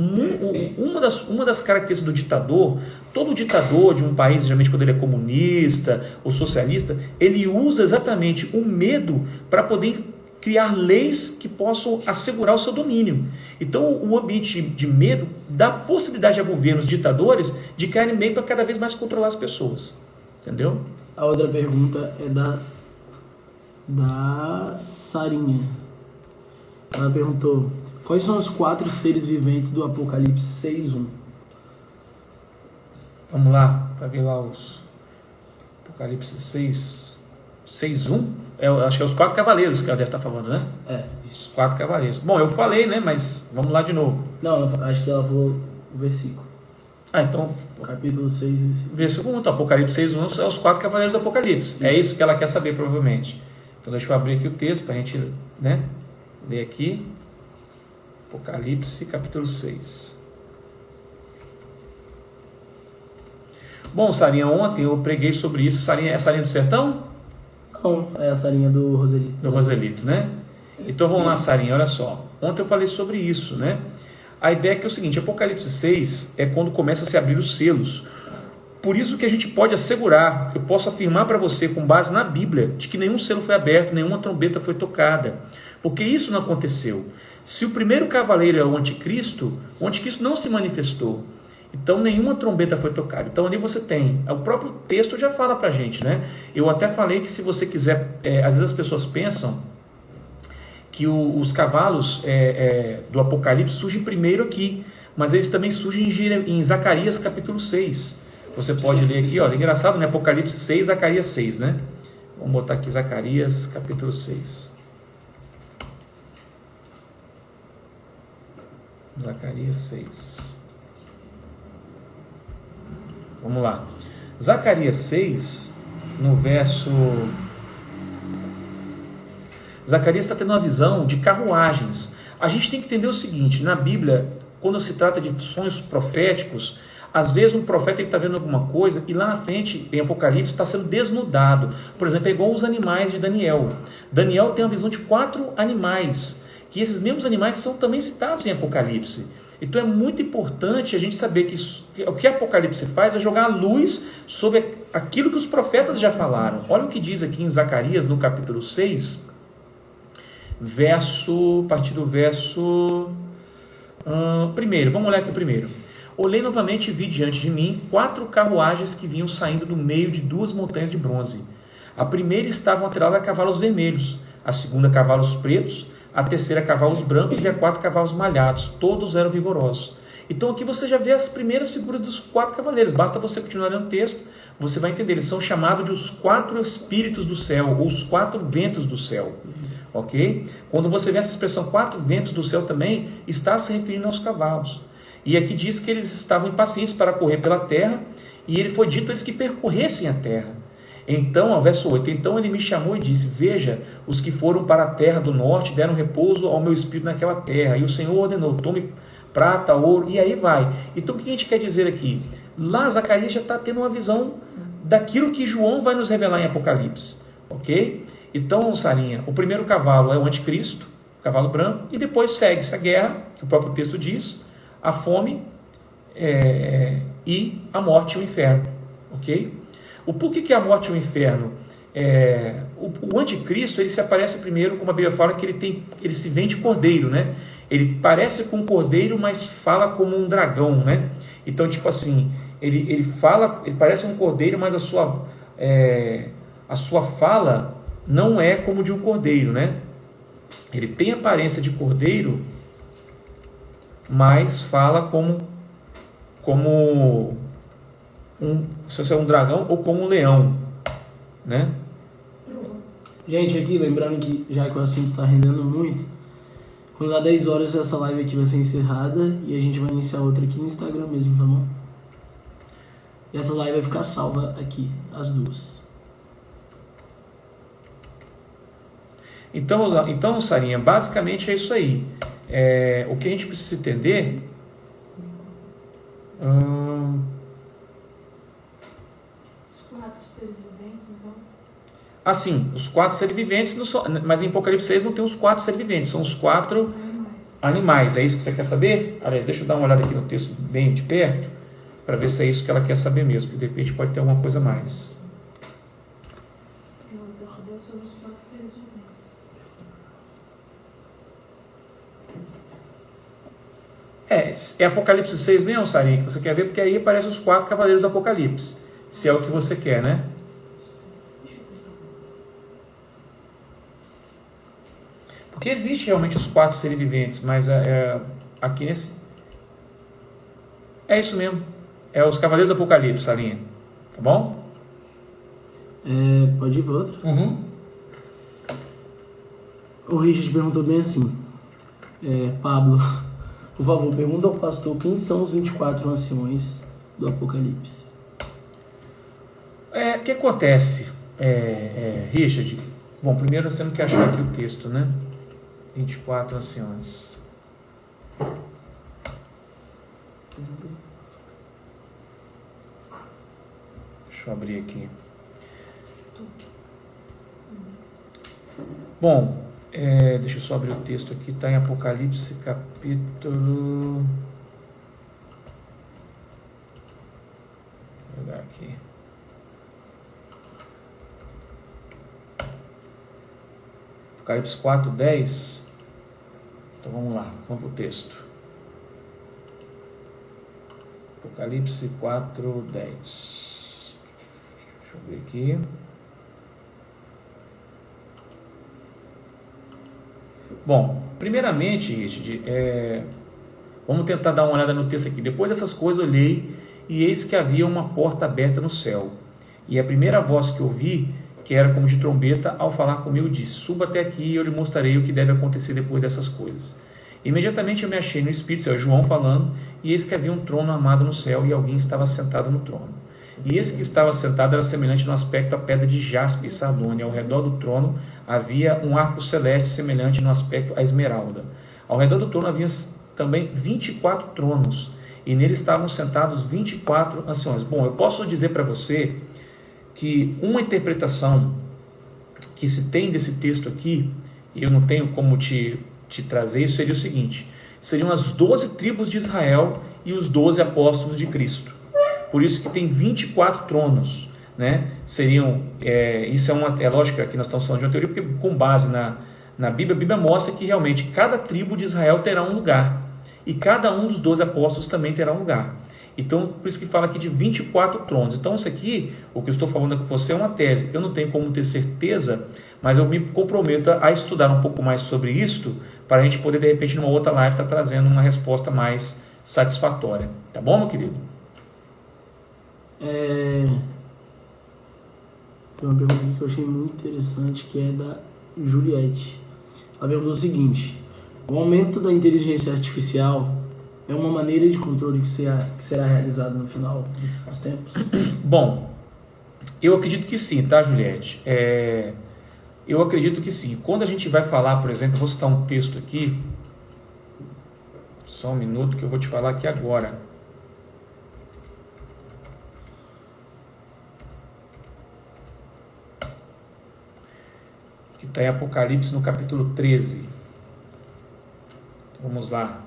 Uma das características do ditador, todo ditador de um país, geralmente quando ele é comunista ou socialista, ele usa exatamente o medo para poder criar leis que possam assegurar o seu domínio. Então, o ambiente de medo dá possibilidade a governos ditadores de criarem meio para cada vez mais controlar as pessoas. Entendeu? A outra pergunta é da Sarinha. Ela perguntou: quais são os 4 seres viventes do Apocalipse 6.1? Vamos lá, para ver lá os Apocalipse 6.1. Acho que é os 4 cavaleiros que ela deve estar falando, né? Os 4 cavaleiros. Bom, eu falei, né? Mas vamos lá de novo. Não, acho que ela falou o versículo. Então... Capítulo 6, versículo 1. Apocalipse 6.1 é os 4 cavaleiros do Apocalipse. Isso. É isso que ela quer saber, provavelmente. Então deixa eu abrir aqui o texto para a gente, né, ler aqui. Apocalipse, capítulo 6. Bom, Sarinha, ontem eu preguei sobre isso. Sarinha, é Sarinha do Sertão? Não, é a Sarinha do Roselito. Do Roselito, né? Então vamos lá, Sarinha, olha só. Ontem eu falei sobre isso, né? A ideia é que é o seguinte: Apocalipse 6 é quando começa a se abrir os selos. Por isso que a gente pode assegurar, eu posso afirmar para você, com base na Bíblia, de que nenhum selo foi aberto, nenhuma trombeta foi tocada. Porque isso não aconteceu. Se o primeiro cavaleiro é o anticristo não se manifestou. Então nenhuma trombeta foi tocada. Então ali você tem, o próprio texto já fala pra gente, né? Eu até falei que se você quiser, às vezes as pessoas pensam que os cavalos do Apocalipse surgem primeiro aqui, mas eles também surgem em Zacarias capítulo 6. Você pode ler aqui, ó, é engraçado, né? Apocalipse 6, Zacarias 6, né? Vamos botar aqui Zacarias capítulo 6. Zacarias 6. Vamos lá. Zacarias 6, no verso... Zacarias está tendo uma visão de carruagens. A gente tem que entender o seguinte: na Bíblia, quando se trata de sonhos proféticos, às vezes um profeta está vendo alguma coisa e lá na frente, em Apocalipse, está sendo desnudado. Por exemplo, é igual os animais de Daniel. Daniel tem uma visão de 4 animais, que esses mesmos animais são também citados em Apocalipse. Então é muito importante a gente saber que o que Apocalipse faz é jogar a luz sobre aquilo que os profetas já falaram. Olha o que diz aqui em Zacarias, no capítulo 6, a partir do verso... primeiro, vamos olhar aqui primeiro. Olhei novamente e vi diante de mim 4 carruagens que vinham saindo do meio de 2 montanhas de bronze. A primeira estava atrelada a cavalos vermelhos, a segunda a cavalos pretos, a terceira a cavalos brancos e a 4 cavalos malhados. Todos eram vigorosos. Então aqui você já vê as primeiras figuras dos 4 cavaleiros. Basta você continuar lendo o texto, você vai entender. Eles são chamados de os 4 espíritos do céu, ou os 4 ventos do céu. Ok? Quando você vê essa expressão 4 ventos do céu também, está se referindo aos cavalos. E aqui diz que eles estavam impacientes para correr pela terra, e ele foi dito a eles que percorressem a terra. Então, ao verso 8, então ele me chamou e disse, veja, os que foram para a terra do norte deram repouso ao meu espírito naquela terra, e o Senhor ordenou, tome prata, ouro, e aí vai. Então, o que a gente quer dizer aqui? Lá, Zacarias já está tendo uma visão daquilo que João vai nos revelar em Apocalipse, ok? Então, Sarinha, o primeiro cavalo é o anticristo, o cavalo branco, e depois segue-se a guerra, que o próprio texto diz, a fome e a morte e o inferno, ok? O porquê que a morte e o inferno? O anticristo, ele se aparece primeiro, como a Bíblia fala, que ele se vê de cordeiro, né? Ele parece com um cordeiro, mas fala como um dragão, né? Então, tipo assim, ele parece um cordeiro, mas a sua fala não é como de um cordeiro, né? Ele tem aparência de cordeiro, mas fala se é um dragão ou como um leão, né? Gente, aqui, lembrando que já que o assunto está rendendo muito, quando dá 10 horas essa live aqui vai ser encerrada e a gente vai iniciar outra aqui no Instagram mesmo, tá bom? E essa live vai ficar salva aqui, as duas. Então, Sarinha, basicamente é isso aí. O que a gente precisa entender... Os 4 seres viventes, então? Assim, os 4 seres viventes, mas em Apocalipse 6 não tem os 4 seres viventes, são os 4 animais. É isso que você quer saber? Aliás, deixa eu dar uma olhada aqui no texto bem de perto, para ver se é isso que ela quer saber mesmo, porque de repente pode ter alguma coisa a mais. Eu vou perceber sobre os 4 seres viventes. É Apocalipse 6 mesmo, Sarinha, que você quer ver, porque aí aparecem os 4 cavaleiros do Apocalipse, se é o que você quer, né? Porque existe realmente os 4 seres viventes, mas aqui nesse... É isso mesmo. É os cavaleiros do Apocalipse, Sarinha. Tá bom? Pode ir para outra? Uhum. O Richard perguntou bem assim. Pablo, por favor, pergunta ao pastor quem são os 24 anciões do Apocalipse. O que acontece, Richard? Bom, primeiro nós temos que achar aqui o texto, né? 24 anciões. Deixa eu abrir aqui. Bom, deixa eu só abrir o texto aqui. Está em Apocalipse capítulo... Vou pegar aqui. Apocalipse 4:10. Então vamos lá, vamos para o texto. Apocalipse 4:10. Deixa eu ver aqui. Bom, primeiramente, Richard, vamos tentar dar uma olhada no texto aqui. Depois dessas coisas, olhei e eis que havia uma porta aberta no céu. E a primeira voz que ouvi, que era como de trombeta, ao falar comigo, disse: suba até aqui e eu lhe mostrarei o que deve acontecer depois dessas coisas. Imediatamente eu me achei no Espírito, isso é João falando, e eis que havia um trono armado no céu e alguém estava sentado no trono. E esse que estava sentado era semelhante no aspecto à pedra de jaspe e sardônia. Ao redor do trono havia um arco celeste semelhante no aspecto à esmeralda. Ao redor do trono havia também 24 tronos, e nele estavam sentados 24 anciões. Bom, eu posso dizer para você que uma interpretação que se tem desse texto aqui, e eu não tenho como te trazer isso, seria o seguinte: seriam as 12 tribos de Israel e os 12 apóstolos de Cristo. Por isso que tem 24 tronos, né? Seriam, isso é lógico que aqui nós estamos falando de uma teoria, porque com base na Bíblia, a Bíblia mostra que realmente cada tribo de Israel terá um lugar, e cada um dos 12 apóstolos também terá um lugar. Então, por isso que fala aqui de 24 tronos. Então, isso aqui, o que eu estou falando com você é uma tese. Eu não tenho como ter certeza, mas eu me comprometo a estudar um pouco mais sobre isto, para a gente poder, de repente, numa outra live, estar trazendo uma resposta mais satisfatória. Tá bom, meu querido? Tem uma pergunta aqui que eu achei muito interessante, que é da Juliette. Ela perguntou o seguinte: o aumento da inteligência artificial é uma maneira de controle que será realizado no final dos tempos? Bom, eu acredito que sim, tá, Juliette? Eu acredito que sim. Quando a gente vai falar, por exemplo, eu vou citar um texto aqui, só um minuto que eu vou te falar aqui agora. Que está em Apocalipse no capítulo 13. Vamos lá.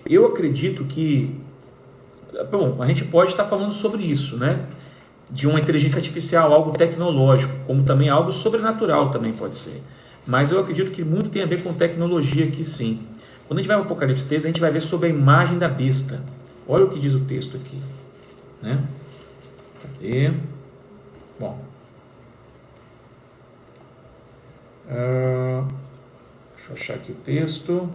Eu acredito que, bom, a gente pode estar falando sobre isso, né? De uma inteligência artificial, algo tecnológico, como também algo sobrenatural também pode ser. Mas eu acredito que muito tem a ver com tecnologia aqui, sim. Quando a gente vai para o Apocalipse 13, a gente vai ver sobre a imagem da besta. Olha o que diz o texto aqui, né? Cadê? Bom. Deixa eu achar aqui o texto.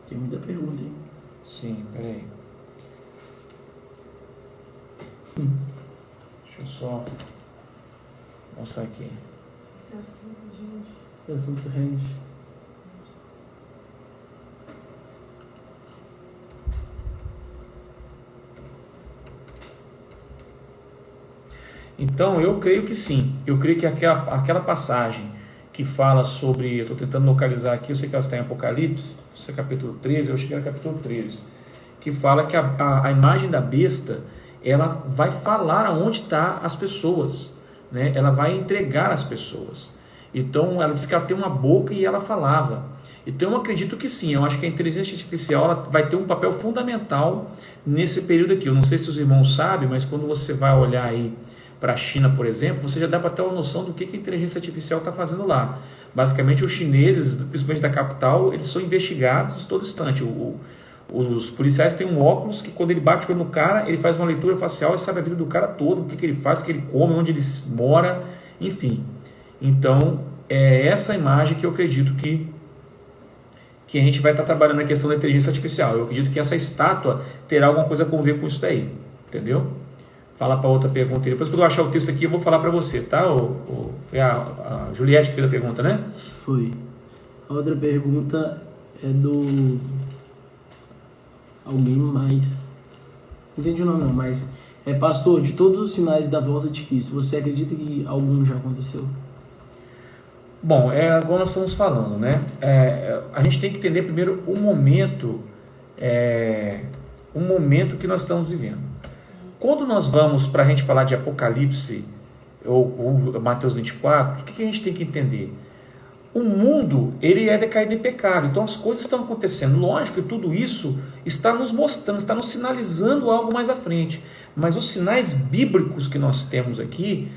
Tem muita pergunta, hein? Sim, peraí. Deixa eu só mostrar aqui. Esse assunto, gente. Esse assunto rende. Então, eu creio que sim. Eu creio que aquela passagem que fala sobre... Eu estou tentando localizar aqui, eu sei que ela está em Apocalipse, isso é capítulo 13, eu cheguei no capítulo 13, que fala que a imagem da besta, ela vai falar aonde estão as pessoas, né? Ela vai entregar as pessoas. Então, ela diz que ela tem uma boca e ela falava. Então, eu acredito que sim. Eu acho que a inteligência artificial ela vai ter um papel fundamental nesse período aqui. Eu não sei se os irmãos sabem, mas quando você vai olhar aí para a China, por exemplo, você já dá para ter uma noção do que a inteligência artificial está fazendo lá. Basicamente, os chineses, principalmente da capital, eles são investigados todo instante. Os policiais têm um óculos que, quando ele bate o olho no cara, ele faz uma leitura facial e sabe a vida do cara todo, o que ele faz, o que ele come, onde ele mora, enfim. Então, é essa imagem que eu acredito que a gente vai estar trabalhando na questão da inteligência artificial. Eu acredito que essa estátua terá alguma coisa a ver com isso daí, entendeu? Falar para outra pergunta. Depois, quando eu achar o texto aqui, eu vou falar para você, tá? Foi a Juliette que fez a pergunta, né? Foi. A outra pergunta é do... alguém mais... Não entendi o nome não, mas... pastor, de todos os sinais da volta de Cristo, você acredita que algum já aconteceu? Bom, agora nós estamos falando, né? A gente tem que entender primeiro o momento que nós estamos vivendo. Quando nós vamos para a gente falar de Apocalipse ou Mateus 24, o que a gente tem que entender? O mundo, ele é decaído em pecado, então as coisas estão acontecendo. Lógico que tudo isso está nos mostrando, está nos sinalizando algo mais à frente. Mas os sinais bíblicos que nós temos aqui,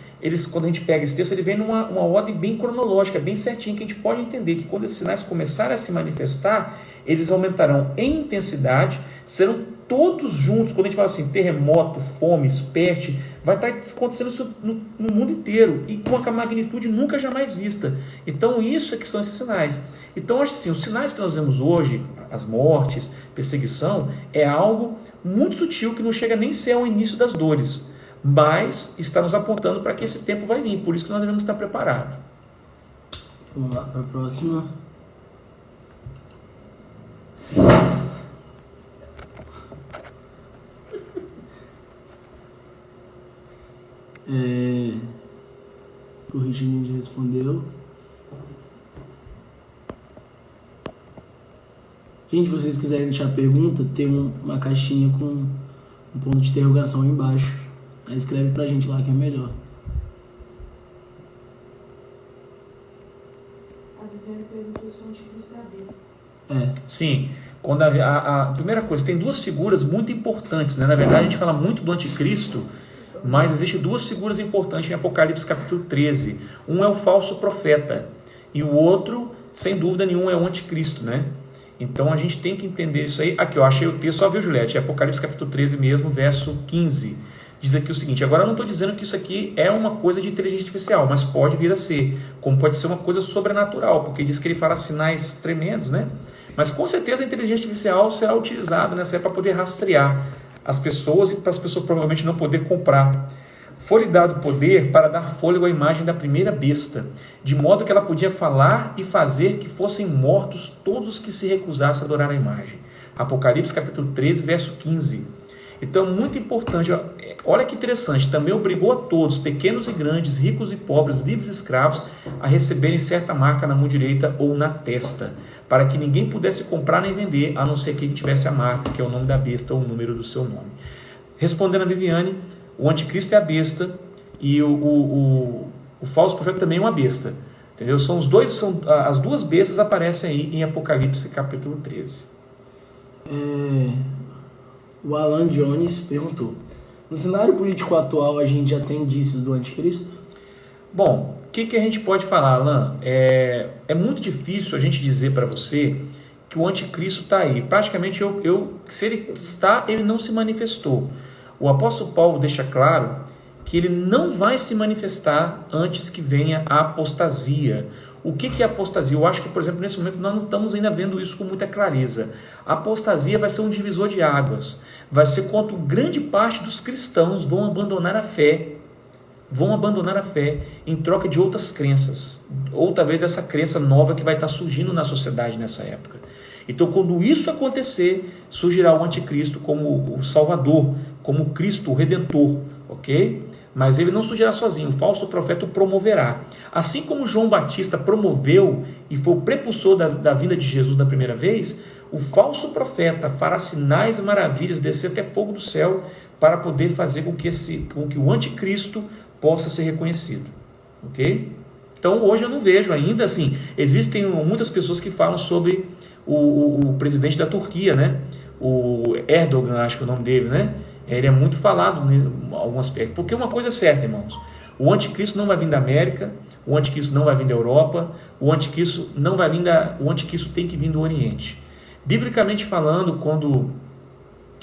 quando a gente pega esse texto, ele vem numa ordem bem cronológica, bem certinha, que a gente pode entender que quando esses sinais começarem a se manifestar, eles aumentarão em intensidade, serão todos juntos. Quando a gente fala assim, terremoto, fome, peste, vai estar acontecendo isso no mundo inteiro e com uma magnitude nunca jamais vista. Então isso é que são esses sinais. Então acho assim, os sinais que nós vemos hoje, as mortes, perseguição, é algo muito sutil que não chega nem a ser ao início das dores, mas está nos apontando para que esse tempo vai vir, por isso que nós devemos estar preparados. Vamos lá para a próxima. O Richard já respondeu. Gente, se vocês quiserem deixar pergunta, tem uma caixinha com um ponto de interrogação aí embaixo. Aí escreve pra gente lá que é melhor. A Viviane perguntou se o anticristo é a besta. Sim. Quando a primeira coisa, tem duas figuras muito importantes, né? Na verdade, a gente fala muito do anticristo, mas existem duas figuras importantes em Apocalipse capítulo 13. Um é o falso profeta e o outro, sem dúvida nenhuma, é o anticristo, né? Então a gente tem que entender isso aí. Aqui, eu achei o texto, só viu, Juliette? É Apocalipse capítulo 13 mesmo, verso 15. Diz aqui o seguinte: agora eu não estou dizendo que isso aqui é uma coisa de inteligência artificial, mas pode vir a ser, como pode ser uma coisa sobrenatural, porque diz que ele fará sinais tremendos, né? Mas com certeza a inteligência artificial será utilizada nessa época para poder rastrear as pessoas e para as pessoas provavelmente não poder comprar. Foi-lhe dado poder para dar fôlego à imagem da primeira besta, de modo que ela podia falar e fazer que fossem mortos todos os que se recusassem a adorar a imagem. Apocalipse capítulo 13, verso 15. Então é muito importante, olha que interessante, também obrigou a todos, pequenos e grandes, ricos e pobres, livres e escravos, a receberem certa marca na mão direita ou na testa, para que ninguém pudesse comprar nem vender, a não ser que ele tivesse a marca, que é o nome da besta ou o número do seu nome. Respondendo a Viviane, o anticristo é a besta e o falso profeta também é uma besta. Entendeu? As duas bestas aparecem aí em Apocalipse capítulo 13. O Alan Jones perguntou: no cenário político atual a gente já tem indícios do anticristo? Bom, o que a gente pode falar, Alan? É muito difícil a gente dizer para você que o anticristo está aí. Praticamente, se ele está, ele não se manifestou. O apóstolo Paulo deixa claro que ele não vai se manifestar antes que venha a apostasia. O que é apostasia? Eu acho que, por exemplo, nesse momento nós não estamos ainda vendo isso com muita clareza. A apostasia vai ser um divisor de águas. Vai ser quando grande parte dos cristãos vão abandonar a fé em troca de outras crenças, ou talvez dessa crença nova que vai estar surgindo na sociedade nessa época. Então, quando isso acontecer, surgirá o anticristo como o Salvador, como o Cristo, o Redentor, ok? Mas ele não surgirá sozinho, o falso profeta o promoverá. Assim como João Batista promoveu e foi o prepulsor da vinda de Jesus da primeira vez, o falso profeta fará sinais e maravilhas, descer até fogo do céu, para poder fazer com que o anticristo possa ser reconhecido, ok? Então hoje eu não vejo ainda, assim, existem muitas pessoas que falam sobre o presidente da Turquia, né? O Erdogan, acho que é o nome dele, né? Ele é muito falado em algum aspecto, porque uma coisa é certa, irmãos: o anticristo não vai vir da América, o anticristo não vai vir da Europa, o anticristo tem que vir do Oriente. Biblicamente falando, quando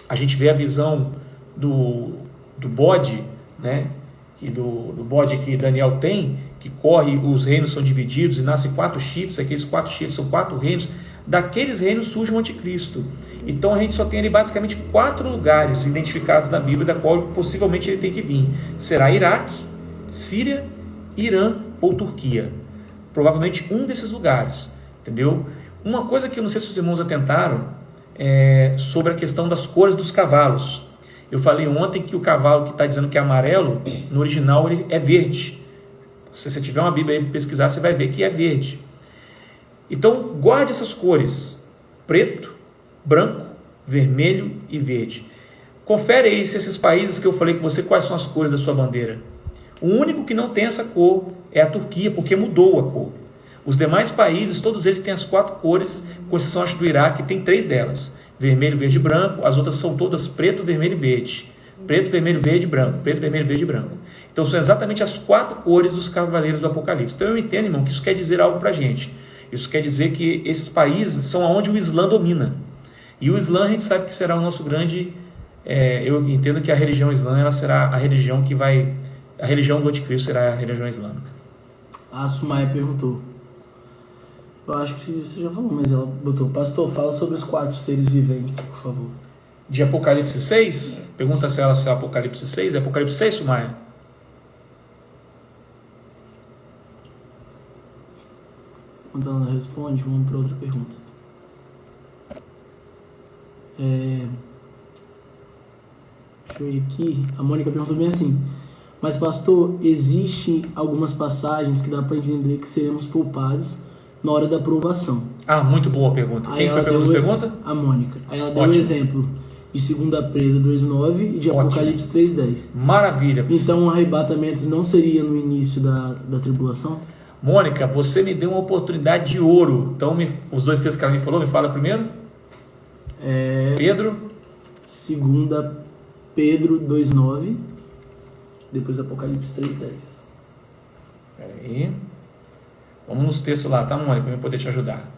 a gente vê a visão do bode, né? Do bode que Daniel tem, que corre, os reinos são divididos e nascem 4 chifres, aqueles 4 chifres são 4 reinos, daqueles reinos surge o anticristo. Então a gente só tem ali basicamente 4 lugares identificados na Bíblia, da qual possivelmente ele tem que vir. Será Iraque, Síria, Irã ou Turquia. Provavelmente um desses lugares, entendeu? Uma coisa que eu não sei se os irmãos atentaram é sobre a questão das cores dos cavalos. Eu falei ontem que o cavalo que está dizendo que é amarelo, no original ele é verde. Se você tiver uma Bíblia aí para pesquisar, você vai ver que é verde. Então guarde essas cores: preto, branco, vermelho e verde. Confere aí se esses países que eu falei com você, quais são as cores da sua bandeira. O único que não tem essa cor é a Turquia, porque mudou a cor. Os demais países, todos eles têm as 4 cores, com exceção acho do Iraque, tem 3 delas: vermelho, verde e branco. As outras são todas preto, vermelho e verde. Preto, vermelho, verde e branco. Preto, vermelho, verde e branco. Então são exatamente as 4 cores dos cavaleiros do Apocalipse. Então eu entendo, irmão, que isso quer dizer algo para a gente. Isso quer dizer que esses países são onde o Islã domina. E o Islã a gente sabe que será o nosso grande... eu entendo que a religião islã ela será a religião que vai... A religião do anticristo será a religião islâmica. A Sumaia perguntou. Eu acho que você já falou, mas ela botou: pastor, fala sobre os 4 seres viventes, por favor. De Apocalipse 6? Pergunta se ela é Apocalipse 6. É Apocalipse 6, Sumaia? Quando ela não responde, vamos para outra pergunta. Deixa eu ir aqui. A Mônica perguntou bem assim: Mas, pastor, existem algumas passagens que dá para entender que seremos poupados na hora da provação. Ah, muito boa pergunta. Aí Quem foi a pergunta? A Mônica. Aí ela deu Ótimo. um exemplo de 2 Pedro 2,9 e de Ótimo. Apocalipse 3,10. Maravilha. Então o arrebatamento não seria no início da tribulação? Mônica, você me deu uma oportunidade de ouro. Então, os dois textos que ela me falou, me fala primeiro. Pedro. 2 Pedro 2,9, depois Apocalipse 3,10. Espera aí. Vamos nos textos lá, tá, Mônica, para eu poder te ajudar.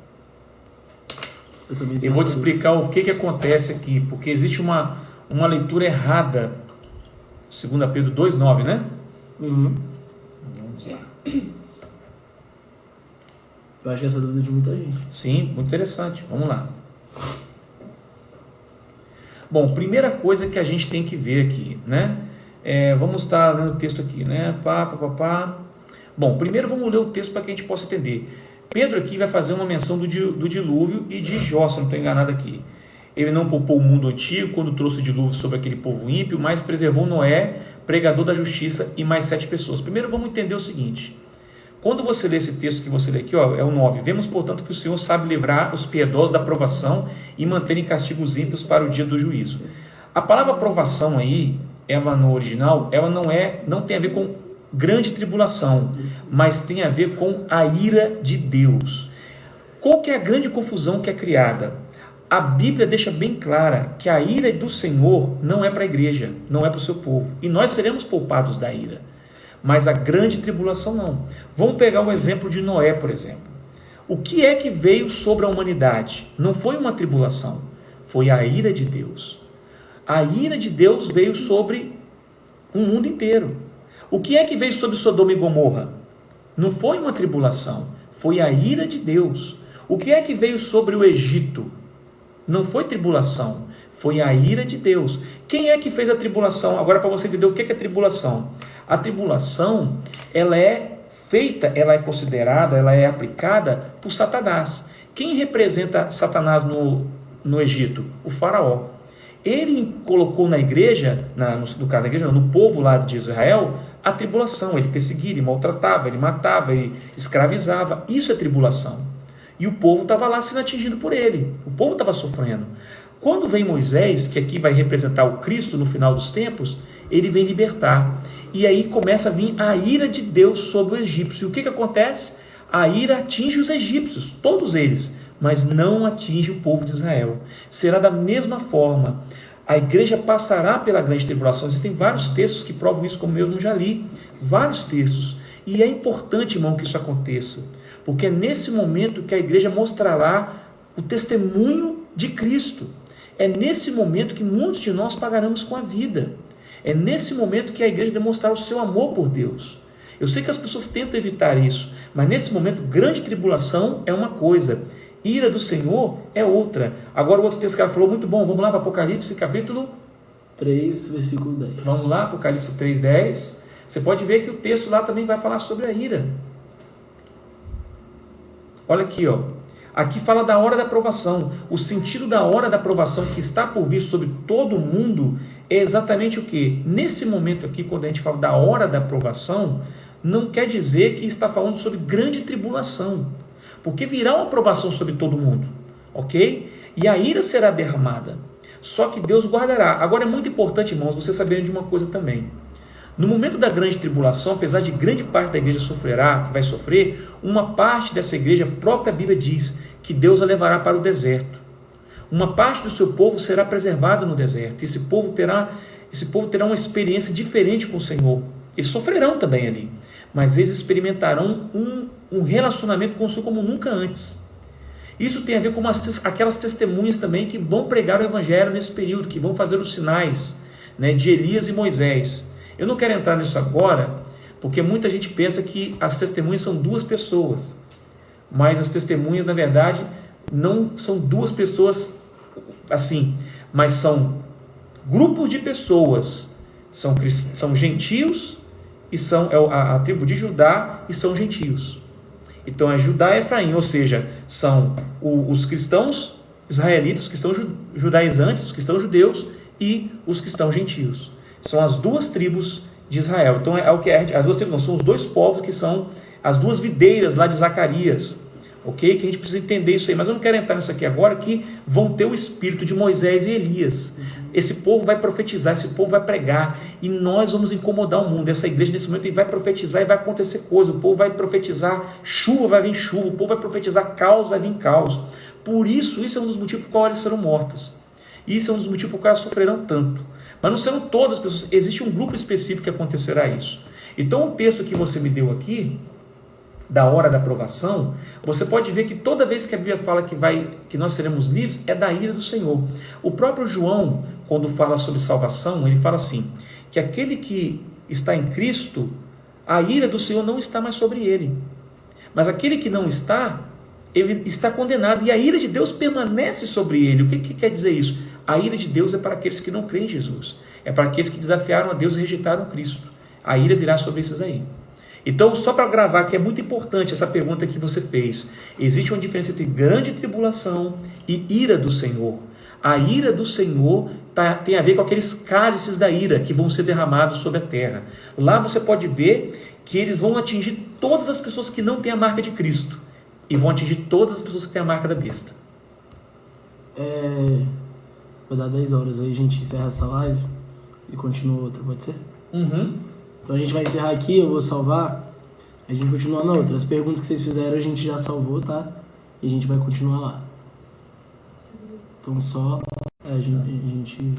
Eu vou te explicar o que acontece aqui, porque existe uma leitura errada. 2 Pedro 2,9, né? Uhum. Vamos lá. Eu acho que essa dúvida é de muita gente. Sim, muito interessante. Vamos lá. Bom, primeira coisa que a gente tem que ver aqui, né? Vamos estar lendo o texto aqui, né? Bom, primeiro vamos ler o texto para que a gente possa entender. Pedro aqui vai fazer uma menção do dilúvio e de Jó, se não estou enganado aqui. Ele não poupou o mundo antigo quando trouxe o dilúvio sobre aquele povo ímpio, mas preservou Noé, pregador da justiça, e mais 7 pessoas. Primeiro vamos entender o seguinte. Quando você lê esse texto que você lê aqui, ó, é o 9. Vemos, portanto, que o Senhor sabe livrar os piedosos da provação e manter em castigo os ímpios para o dia do juízo. A palavra provação aí, ela no original, ela não tem a ver com grande tribulação, mas tem a ver com a ira de Deus. Qual que é a grande confusão que é criada? A Bíblia deixa bem clara que a ira do Senhor não é para a igreja, não é para o seu povo. E nós seremos poupados da ira. Mas a grande tribulação não. Vamos pegar o exemplo de Noé, por exemplo. O que é que veio sobre a humanidade? Não foi uma tribulação, foi a ira de Deus. A ira de Deus veio sobre o mundo inteiro. O que é que veio sobre Sodoma e Gomorra? Não foi uma tribulação, foi a ira de Deus. O que é que veio sobre o Egito? Não foi tribulação, foi a ira de Deus. Quem é que fez a tribulação? Agora, para você entender o que é tribulação. A tribulação, ela é feita, ela é considerada, ela é aplicada por Satanás. Quem representa Satanás no Egito? O faraó. Ele colocou na igreja, no caso da igreja, no povo lá de Israel, a tribulação. Ele perseguia, ele maltratava, ele matava, ele escravizava. Isso é tribulação. E o povo estava lá sendo atingido por ele. O povo estava sofrendo. Quando vem Moisés, que aqui vai representar o Cristo no final dos tempos, ele vem libertar. E aí começa a vir a ira de Deus sobre o egípcio. E o que acontece? A ira atinge os egípcios, todos eles, mas não atinge o povo de Israel. Será da mesma forma. A igreja passará pela grande tribulação. Existem vários textos que provam isso, como eu não já li. Vários textos. E é importante, irmão, que isso aconteça. Porque é nesse momento que a igreja mostrará o testemunho de Cristo. É nesse momento que muitos de nós pagaremos com a vida. É nesse momento que a igreja demonstrar o seu amor por Deus. Eu sei que as pessoas tentam evitar isso, mas nesse momento, grande tribulação é uma coisa, ira do Senhor é outra. Agora o outro texto que ela falou, muito bom, vamos lá para Apocalipse capítulo 3, versículo 10. Vamos lá, Apocalipse 3, 10. Você pode ver que o texto lá também vai falar sobre a ira. Olha aqui, ó. Aqui fala da hora da provação. O sentido da hora da provação que está por vir sobre todo mundo é exatamente o que? Nesse momento aqui, quando a gente fala da hora da provação, não quer dizer que está falando sobre grande tribulação. Porque virá uma provação sobre todo mundo. Ok? E a ira será derramada. Só que Deus guardará. Agora é muito importante, irmãos, vocês saberem de uma coisa também. No momento da grande tribulação, apesar de grande parte da igreja sofrerá, que vai sofrer, uma parte dessa igreja, a própria Bíblia diz que Deus a levará para o deserto. Uma parte do seu povo será preservado no deserto. Esse povo terá uma experiência diferente com o Senhor. Eles sofrerão também ali, mas eles experimentarão um relacionamento com o Senhor como nunca antes. Isso tem a ver com aquelas testemunhas também que vão pregar o Evangelho nesse período, que vão fazer os sinais, né, de Elias e Moisés. Eu não quero entrar nisso agora, porque muita gente pensa que as testemunhas são 2 pessoas, mas as testemunhas, na verdade, não são 2 pessoas assim, mas são grupos de pessoas, são gentios, e são a tribo de Judá, e são gentios. Então é Judá e Efraim, ou seja, são os cristãos israelitas, os cristãos judaizantes, os cristãos judeus e os cristãos gentios. São as 2 tribos de Israel. Então é o que as duas tribos não, são os dois povos que são as duas videiras lá de Zacarias, ok? Que a gente precisa entender isso aí, mas eu não quero entrar nisso aqui agora, que vão ter o espírito de Moisés e Elias. Esse povo vai profetizar, esse povo vai pregar, e nós vamos incomodar o mundo. Essa igreja nesse momento vai profetizar e vai acontecer coisa. O povo vai profetizar chuva, vai vir chuva. O povo vai profetizar caos, vai vir caos. Por isso é um dos motivos por qual elas serão mortas. Isso é um dos motivos por qual elas sofrerão tanto. Mas não serão todas as pessoas, existe um grupo específico que acontecerá isso. Então o texto que você me deu aqui, da hora da provação, você pode ver que toda vez que a Bíblia fala que nós seremos livres, é da ira do Senhor. O próprio João, quando fala sobre salvação, ele fala assim, que aquele que está em Cristo, a ira do Senhor não está mais sobre ele. Mas aquele que não está, ele está condenado, e a ira de Deus permanece sobre ele. O que quer dizer isso? A ira de Deus é para aqueles que não creem em Jesus. É para aqueles que desafiaram a Deus e rejeitaram Cristo. A ira virá sobre esses aí. Então, só para gravar, que é muito importante essa pergunta que você fez. Existe uma diferença entre grande tribulação e ira do Senhor. A ira do Senhor tem a ver com aqueles cálices da ira que vão ser derramados sobre a terra. Lá você pode ver que eles vão atingir todas as pessoas que não têm a marca de Cristo. E vão atingir todas as pessoas que têm a marca da besta. Vai dar 10 horas aí, a gente encerra essa live e continua outra, pode ser? Então a gente vai encerrar aqui, eu vou salvar, a gente continua na outra. As perguntas que vocês fizeram a gente já salvou, tá? E a gente vai continuar lá. Então só a gente